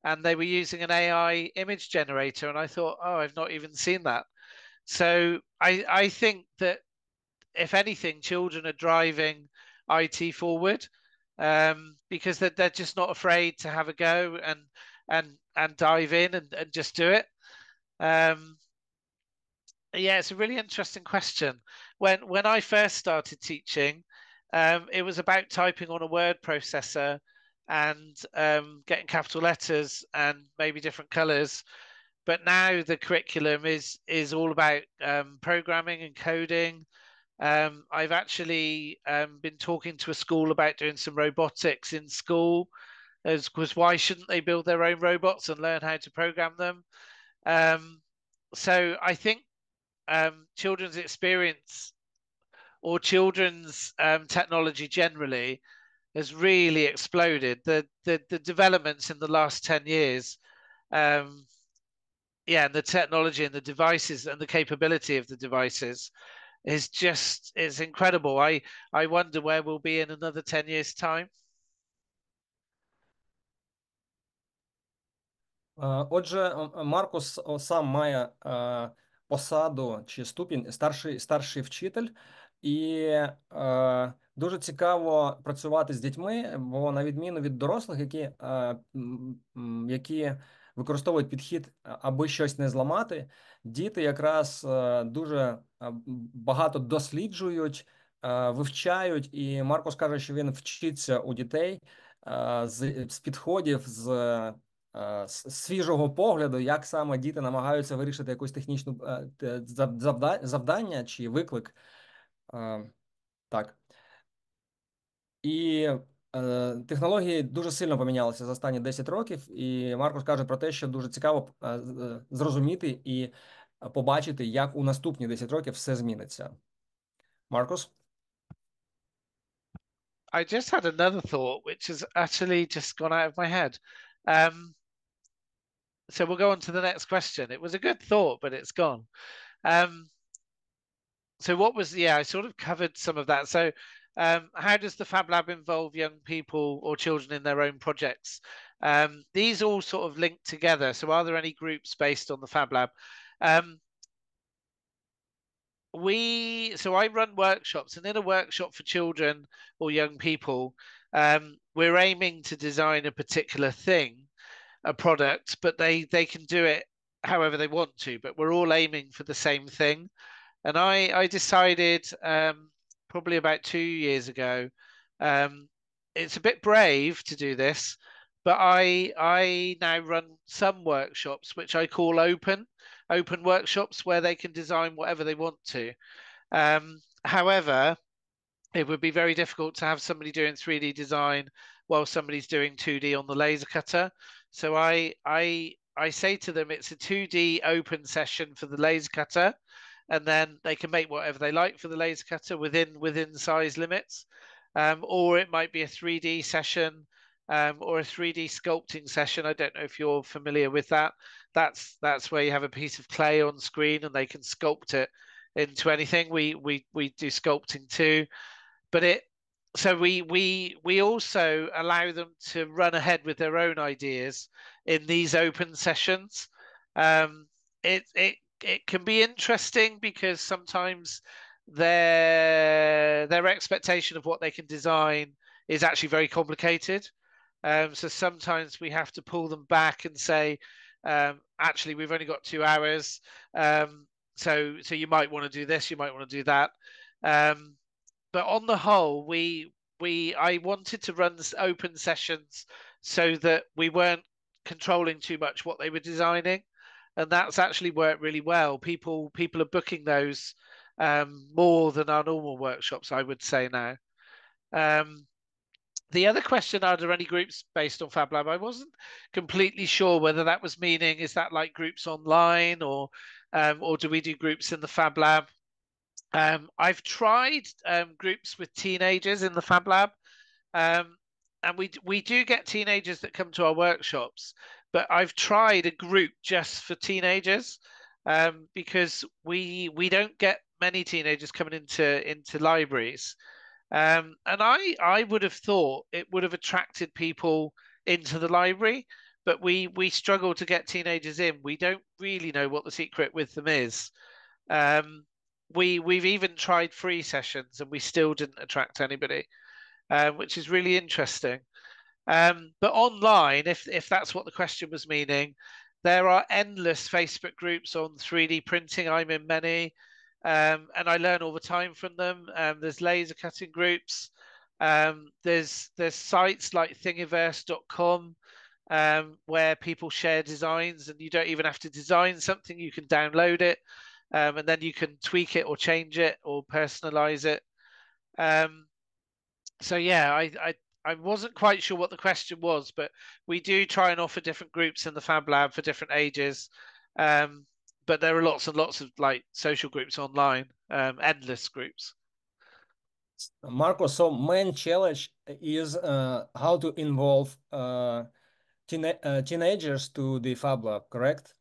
and they were using an AI image generator. And I thought, oh, I've not even seen that. So I think that if anything, children are driving IT forward, because they're just not afraid to have a go and dive in and just do it. Yeah, it's a really interesting question. When I first started teaching, it was about typing on a word processor and getting capital letters and maybe different colors. But now the curriculum is all about programming and coding. I've actually been talking to a school about doing some robotics in school, because why shouldn't they build their own robots and learn how to program them? So I think children's experience, or children's technology generally, has really exploded. The developments in the last 10 years, yeah, and the technology and the devices and the capability of the devices is incredible. I wonder where we'll be in another 10 years' time. Отже, Маркус сам має посаду чи ступінь старший вчитель, І дуже цікаво працювати з дітьми, бо на відміну від дорослих, які використовують підхід, аби щось не зламати, діти якраз дуже багато досліджують, вивчають. І Маркус каже, що він вчиться у дітей з підходів, з свіжого погляду, як саме діти намагаються вирішити якусь технічну завдання чи виклик. Так. І технології дуже сильно помінялися за останні 10 років, і Маркус каже про те, що дуже цікаво зрозуміти і побачити, як у наступні 10 років все зміниться. Маркус? I just had another thought, which has actually just gone out of my head. So we'll go on to the next question. It was a good thought, but it's gone. So what was, yeah, I sort of covered some of that. So how does the Fab Lab involve young people or children in their own projects? These all sort of link together. So are there any groups based on the Fab Lab? So I run workshops, and in a workshop for children or young people, we're aiming to design a particular thing, a product, but they can do it however they want to, but we're all aiming for the same thing. And I decided probably about 2 years ago, it's a bit brave to do this, but I now run some workshops which I call open workshops, where they can design whatever they want to. However, it would be very difficult to have somebody doing 3D design while somebody's doing 2D on the laser cutter. So I say to them, it's a 2D open session for the laser cutter, and then they can make whatever they like for the laser cutter within size limits. Or it might be a 3D session, or a 3D sculpting session. I don't know if you're familiar with that. That's where you have a piece of clay on screen and they can sculpt it into anything. We do sculpting too, but we also allow them to run ahead with their own ideas in these open sessions. It can be interesting because sometimes their expectation of what they can design is actually very complicated. So sometimes we have to pull them back and say, actually, we've only got 2 hours. So you might want to do this, you might want to do that. But on the whole, I wanted to run open sessions so that we weren't controlling too much what they were designing, and that's actually worked really well. People are booking those more than our normal workshops, I would say now. The other question, are there any groups based on FabLab? I wasn't completely sure whether that was meaning, is that like groups online, or do we do groups in the FabLab? I've tried groups with teenagers in the FabLab, and we do get teenagers that come to our workshops, but I've tried a group just for teenagers, because we don't get many teenagers coming into libraries. And I would have thought it would have attracted people into the library, but we struggle to get teenagers in. We don't really know what the secret with them is. We've even tried free sessions and we still didn't attract anybody, which is really interesting. But online, if that's what the question was meaning, there are endless Facebook groups on 3D printing. I'm in many, and I learn all the time from them. There's laser cutting groups. There's sites like thingiverse.com, where people share designs, and you don't even have to design something. You can download it, and then you can tweak it or change it or personalize it. So yeah, I wasn't quite sure what the question was, but we do try and offer different groups in the Fab Lab for different ages. But there are lots and lots of like social groups online, endless groups. Marco, so main challenge is how to involve teenagers to the Fab Lab, correct?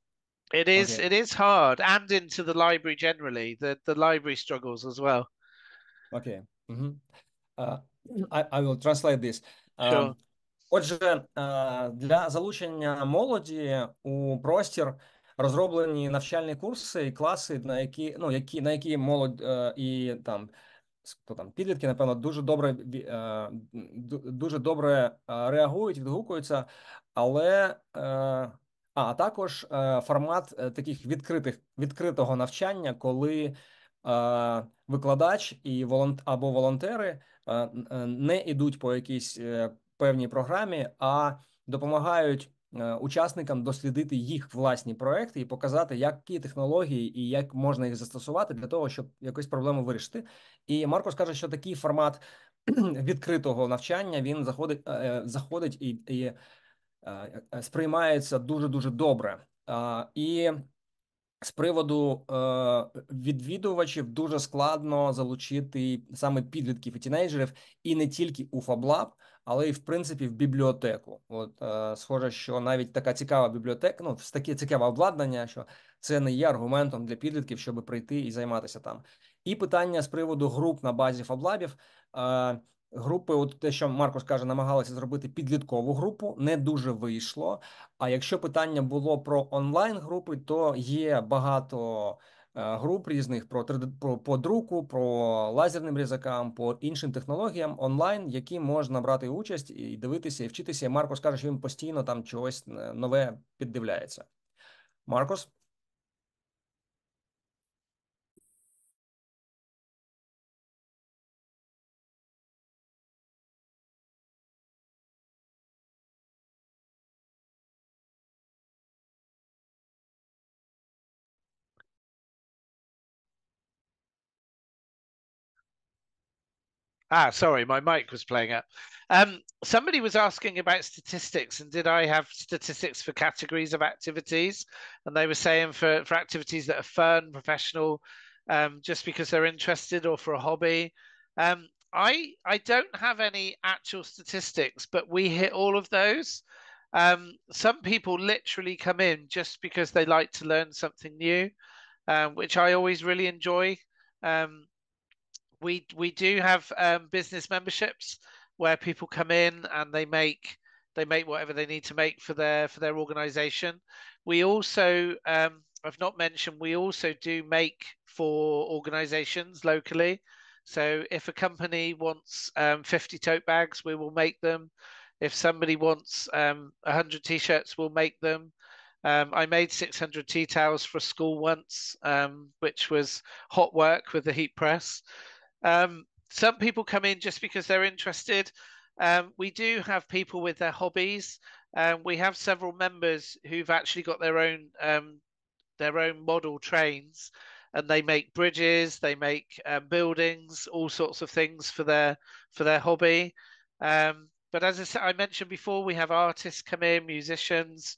It is hard, and into the library generally. The library struggles as well. Okay. I will translate this. Sure. Отже, для залучення молоді у простір розроблені навчальні курси і класи, на які молодь і там хто там, підлітки, напевно, дуже добре реагують, відгукуються, але а також формат таких відкритого навчання, коли викладач і або волонтери не йдуть по якійсь певній програмі, а допомагають учасникам дослідити їх власні проекти і показати, які технології і як можна їх застосувати для того, щоб якусь проблему вирішити. І Маркос каже, що такий формат відкритого навчання він заходить і сприймається дуже-дуже добре. І з приводу відвідувачів дуже складно залучити саме підлітків і тінейджерів, і не тільки у FabLab, але й в принципі в бібліотеку. От схоже, що навіть така цікава бібліотека, ну таке цікаве обладнання, що це не є аргументом для підлітків, щоб прийти і займатися там. І питання з приводу груп на базі FabLabів. Групи, от те, що Маркус каже, намагалися зробити підліткову групу, не дуже вийшло. А якщо питання було про онлайн-групи, то є багато груп різних по друку, про лазерним різакам, по іншим технологіям онлайн, які можна брати участь і дивитися, і вчитися. І Маркус каже, що він постійно там чогось нове піддивляється. Маркус? Ah, sorry, my mic was playing up. Somebody was asking about statistics and did I have statistics for categories of activities? And they were saying for activities that are fun, professional, just because they're interested or for a hobby. I don't have any actual statistics, but we hit all of those. Some people literally come in just because they like to learn something new, which I always really enjoy. Um, we do have business memberships where people come in and they make whatever they need to make for their organization. We also I've not mentioned we also do make for organizations locally. So if a company wants 50 tote bags, we will make them. If somebody wants 100 t-shirts, we'll make them. I made 600 tea towels for a school once, which was hot work with the heat press. Some people come in just because they're interested. We do have people with their hobbies. We have several members who've actually got their own model trains, and they make bridges, they make buildings, all sorts of things for their hobby. But as I said, I mentioned before, we have artists come in, musicians.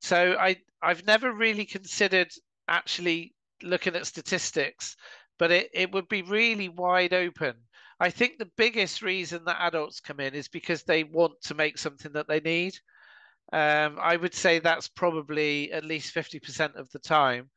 So I've never really considered actually looking at statistics, but it would be really wide open. I think the biggest reason that adults come in is because they want to make something that they need. I would say that's probably at least 50% of the time.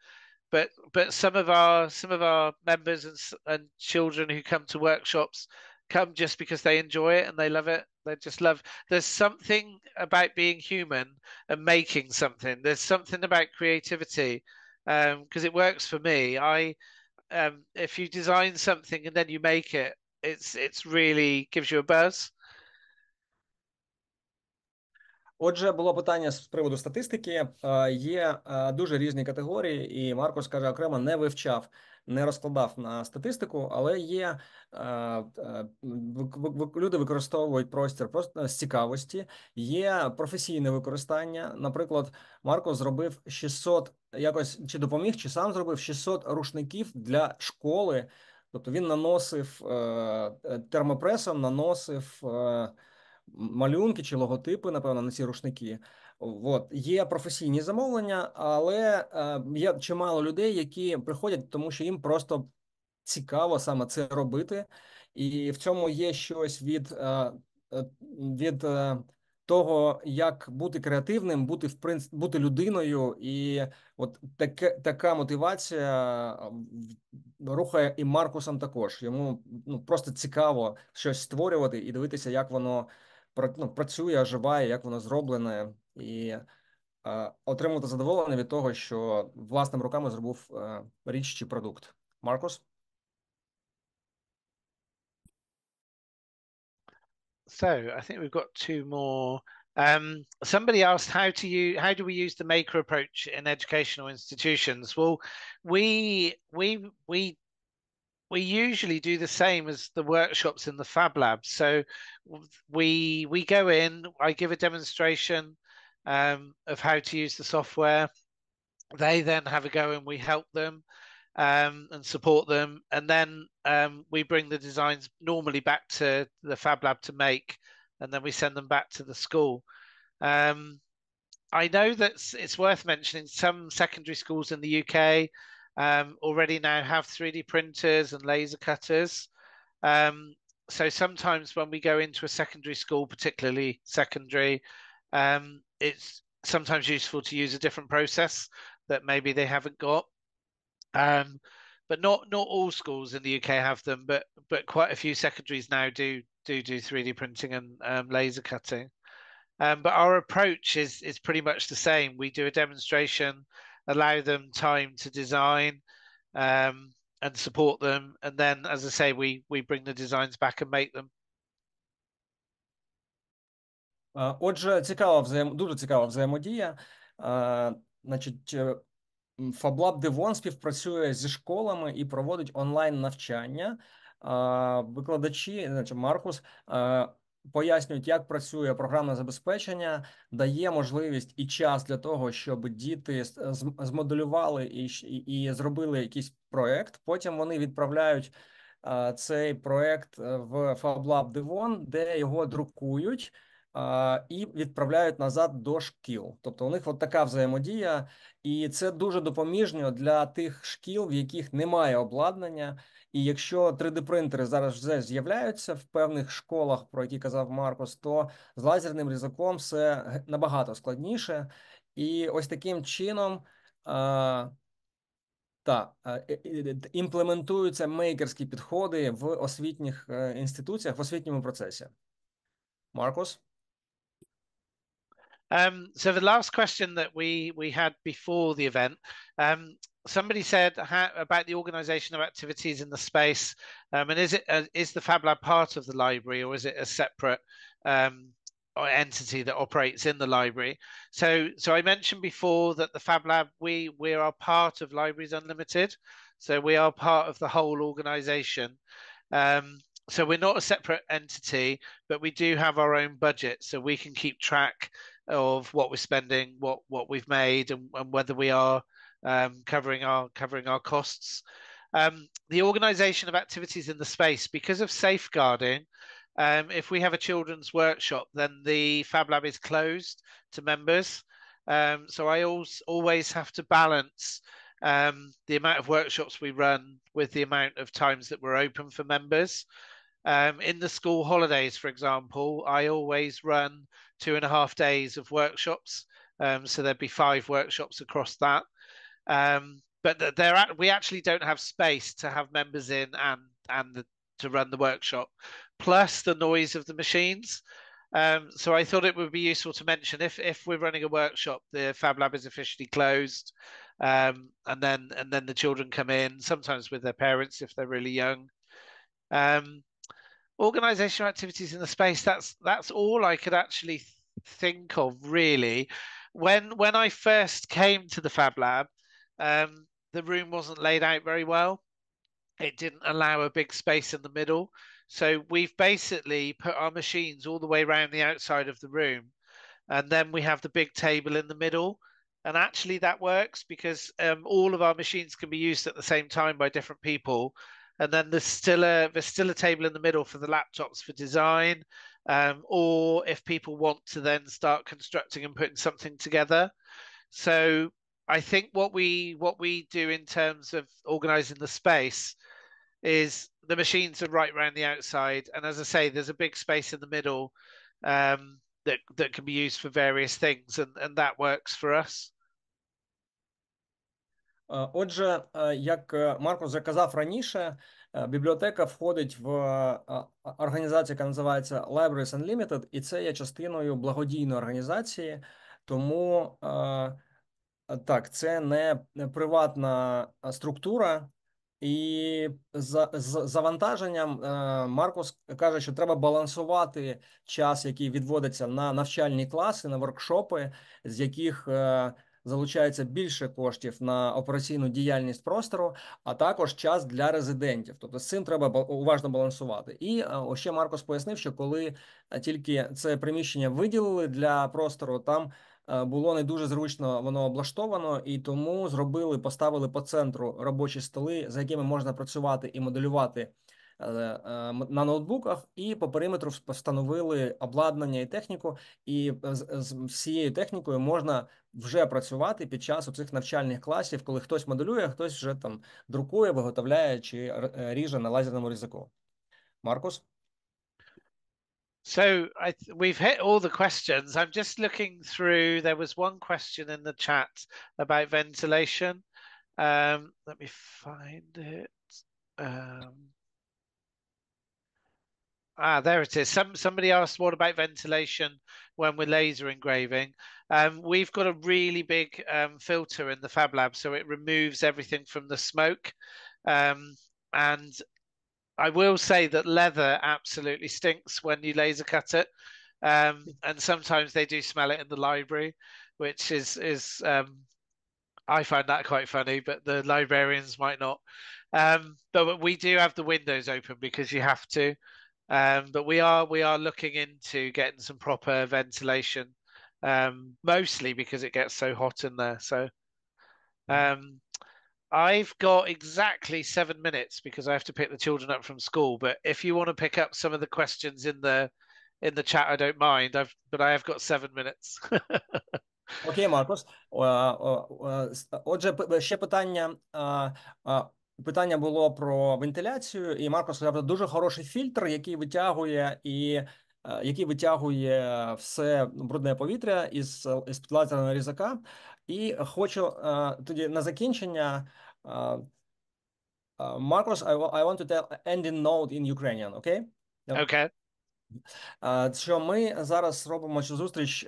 But some of our members and children who come to workshops come just because they enjoy it and they love it. They just love. There's something about being human and making something. There's something about creativity because it works for me. If you design something and then you make it, it's really gives you a buzz. Отже, було питання з приводу статистики. Є дуже різні категорії, і Маркос каже, окремо не вивчав, не розкладав на статистику, але є люди використовують простір просто з цікавості. Є професійне використання. Наприклад, Маркос зробив 600, якось чи допоміг, чи сам зробив 600 рушників для школи. Тобто він наносив термопресом, наносив малюнки чи логотипи, напевно, на ці рушники. От. Є професійні замовлення, але є чимало людей, які приходять, тому що їм просто цікаво саме це робити. І в цьому є щось від того, як бути креативним, бути людиною. І от така мотивація рухає і Маркусом також. Йому просто цікаво щось створювати і дивитися, як воно працює, оживає, як воно зроблене, і отримувати задоволення від того, що власними руками зробив річ чи продукт. Маркус? So I think we've got two more. Somebody asked how do we use the maker approach in educational institutions? Well, we we we we usually do the same as the workshops in the Fab Lab. So we go in, I give a demonstration of how to use the software. They then have a go and we help them and support them. And then we bring the designs normally back to the Fab Lab to make, and then we send them back to the school. I know that it's worth mentioning some secondary schools in the UK already now have 3D printers and laser cutters. So sometimes when we go into a secondary school, particularly secondary, it's sometimes useful to use a different process that maybe they haven't got. But not all schools in the UK have them, but quite a few secondaries now do 3D printing and laser cutting. But our approach is pretty much the same. We do a demonstration, allow them time to design, and support them, and then, as I say, we bring the designs back and make them. Отже, дуже цікава взаємодія. Значить, FabLab Devon співпрацює зі школами і проводить онлайн-навчання. Викладачі, значить, Маркус, пояснюють, як працює програмне забезпечення, дає можливість і час для того, щоб діти змоделювали і зробили якийсь проєкт. Потім вони відправляють цей проєкт в FabLab Devon, де його друкують і відправляють назад до шкіл. Тобто у них от така взаємодія, і це дуже допоміжно для тих шкіл, в яких немає обладнання. І якщо 3D-принтери зараз вже з'являються в певних школах, про які казав Маркус, то з лазерним різаком все набагато складніше. І ось таким чином імплементуються мейкерські підходи в освітніх інституціях, в освітньому процесі. Маркус? So the last question that we had before the event, somebody said about the organisation of activities in the space, and is the Fab Lab part of the library, or is it a separate entity that operates in the library? So I mentioned before that the Fab Lab we are part of Libraries Unlimited, so we are part of the whole organisation. So we're not a separate entity, but we do have our own budget, so we can keep track of what we're spending, what we've made, and whether we are covering our costs. The organisation of activities in the space, because of safeguarding, if we have a children's workshop, then the Fab Lab is closed to members. So I always have to balance the amount of workshops we run with the amount of times that we're open for members. In the school holidays, for example, I always run 2.5 days of workshops. So there'd be 5 workshops across that. But we actually don't have space to have members in and to run the workshop, plus the noise of the machines. So I thought it would be useful to mention if we're running a workshop, the Fab Lab is officially closed, and then the children come in, sometimes with their parents if they're really young. Organizational activities in the space, that's all I could actually think of, really. When I first came to the Fab Lab, the room wasn't laid out very well. It didn't allow a big space in the middle. So we've basically put our machines all the way around the outside of the room. And then we have the big table in the middle. And actually that works because all of our machines can be used at the same time by different people. And then there's still a table in the middle for the laptops for design, or if people want to then start constructing and putting something together. So I think what we do in terms of organizing the space is the machines are right around the outside, and as I say, there's a big space in the middle that can be used for various things, and that works for us. Отже, як Маркус вже казав раніше, бібліотека входить в організацію, яка називається Libraries Unlimited, і це є частиною благодійної організації, тому так, це не приватна структура, І з завантаженням Маркус каже, що треба балансувати час, який відводиться на навчальні класи, на воркшопи, з яких залучається більше коштів на операційну діяльність простору, а також час для резидентів. Тобто з цим треба уважно балансувати. І ще Маркус пояснив, що коли тільки це приміщення виділили для простору, там було не дуже зручно воно облаштовано, і тому поставили по центру робочі столи, за якими можна працювати і моделювати на ноутбуках, і по периметру встановили обладнання і техніку, і з всією технікою можна вже працювати під час цих навчальних класів, коли хтось моделює, хтось вже там друкує, виготовляє чи ріже на лазерному різаку. Маркус? So we've hit all the questions. I'm just looking through. There was one question in the chat about ventilation. Let me find it. There it is. Somebody asked, what about ventilation when we're laser engraving? We've got a really big filter in the FabLab, so it removes everything from the smoke. And I will say that leather absolutely stinks when you laser cut it. And sometimes they do smell it in the library, which is I find that quite funny, but the librarians might not. But we do have the windows open because you have to. But we are looking into getting some proper ventilation, mostly because it gets so hot in there. So I've got exactly 7 minutes because I have to pick the children up from school. But if you want to pick up some of the questions in the chat, I don't mind. But I have got 7 minutes. Окей, Маркус. Отже, ще питання було про вентиляцію, і Маркус сказав, дуже хороший фільтр, який витягує все брудне повітря із лазерного різака. І хочу тоді на закінчення, Маркус, I want to tell ending note in Ukrainian, okay? Okay. Що ми зараз робимо цю зустріч,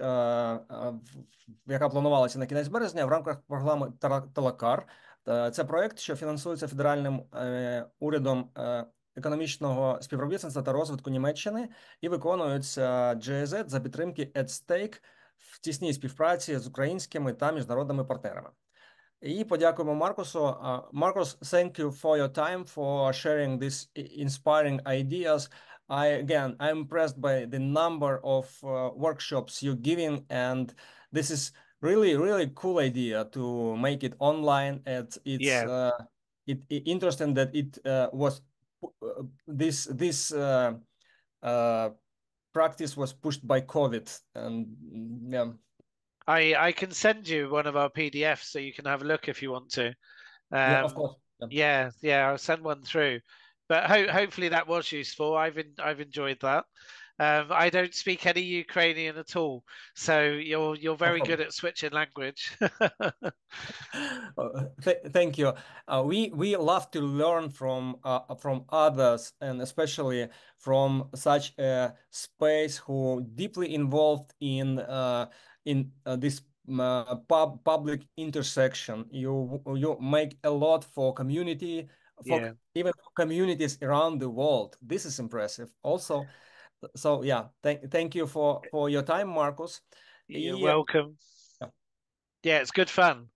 яка планувалася на кінець березня в рамках програми Талакар. Це проєкт, що фінансується федеральним урядом економічного співробітництва та розвитку Німеччини і виконується GIZ за підтримки EdStake в тісній співпраці з українськими та міжнародними партнерами. І подякуємо Маркусу. Маркус, thank you for your time, for sharing these inspiring ideas. I'm impressed by the number of workshops you're giving, and this is really cool idea to make it online. It's interesting that it was this practice was pushed by COVID, and yeah. I can send you one of our PDFs so you can have a look if you want to. Yeah, of course. Yeah, I'll send one through. But hopefully that was useful. I've enjoyed that. I don't speak any Ukrainian at all, so you're very good at switching language. Thank you. We love to learn from others, and especially from such a space who deeply involved in this public intersection. You make a lot for community, even for communities around the world. This is impressive. Also, so yeah, thank you for your time, Marcus. You're welcome. Yeah, it's good fun.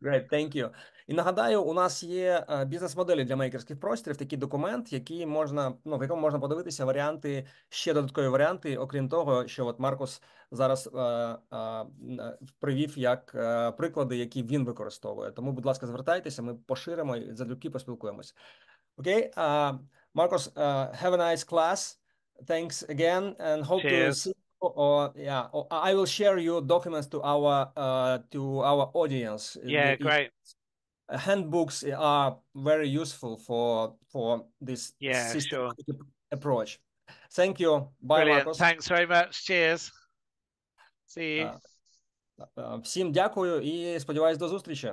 Great, thank you. І нагадаю, у нас є бізнес-моделі для мейкерських просторів, такий документ, який можна, в якому можна подивитися варіанти, ще додаткові варіанти, окрім того, що от Маркус зараз привів як приклади, які він використовує. Тому, будь ласка, звертайтеся, ми поширимо і залюбки поспілкуємося. Окей, Маркус, have a nice class. Thanks again, and hope to see. I will share your documents to our audience. Great. Handbooks are very useful for this systematic approach. Thank you. Bye, Brilliant. Marcus. Thanks very much. Cheers. See you. Всім дякую і сподіваюсь до зустрічі.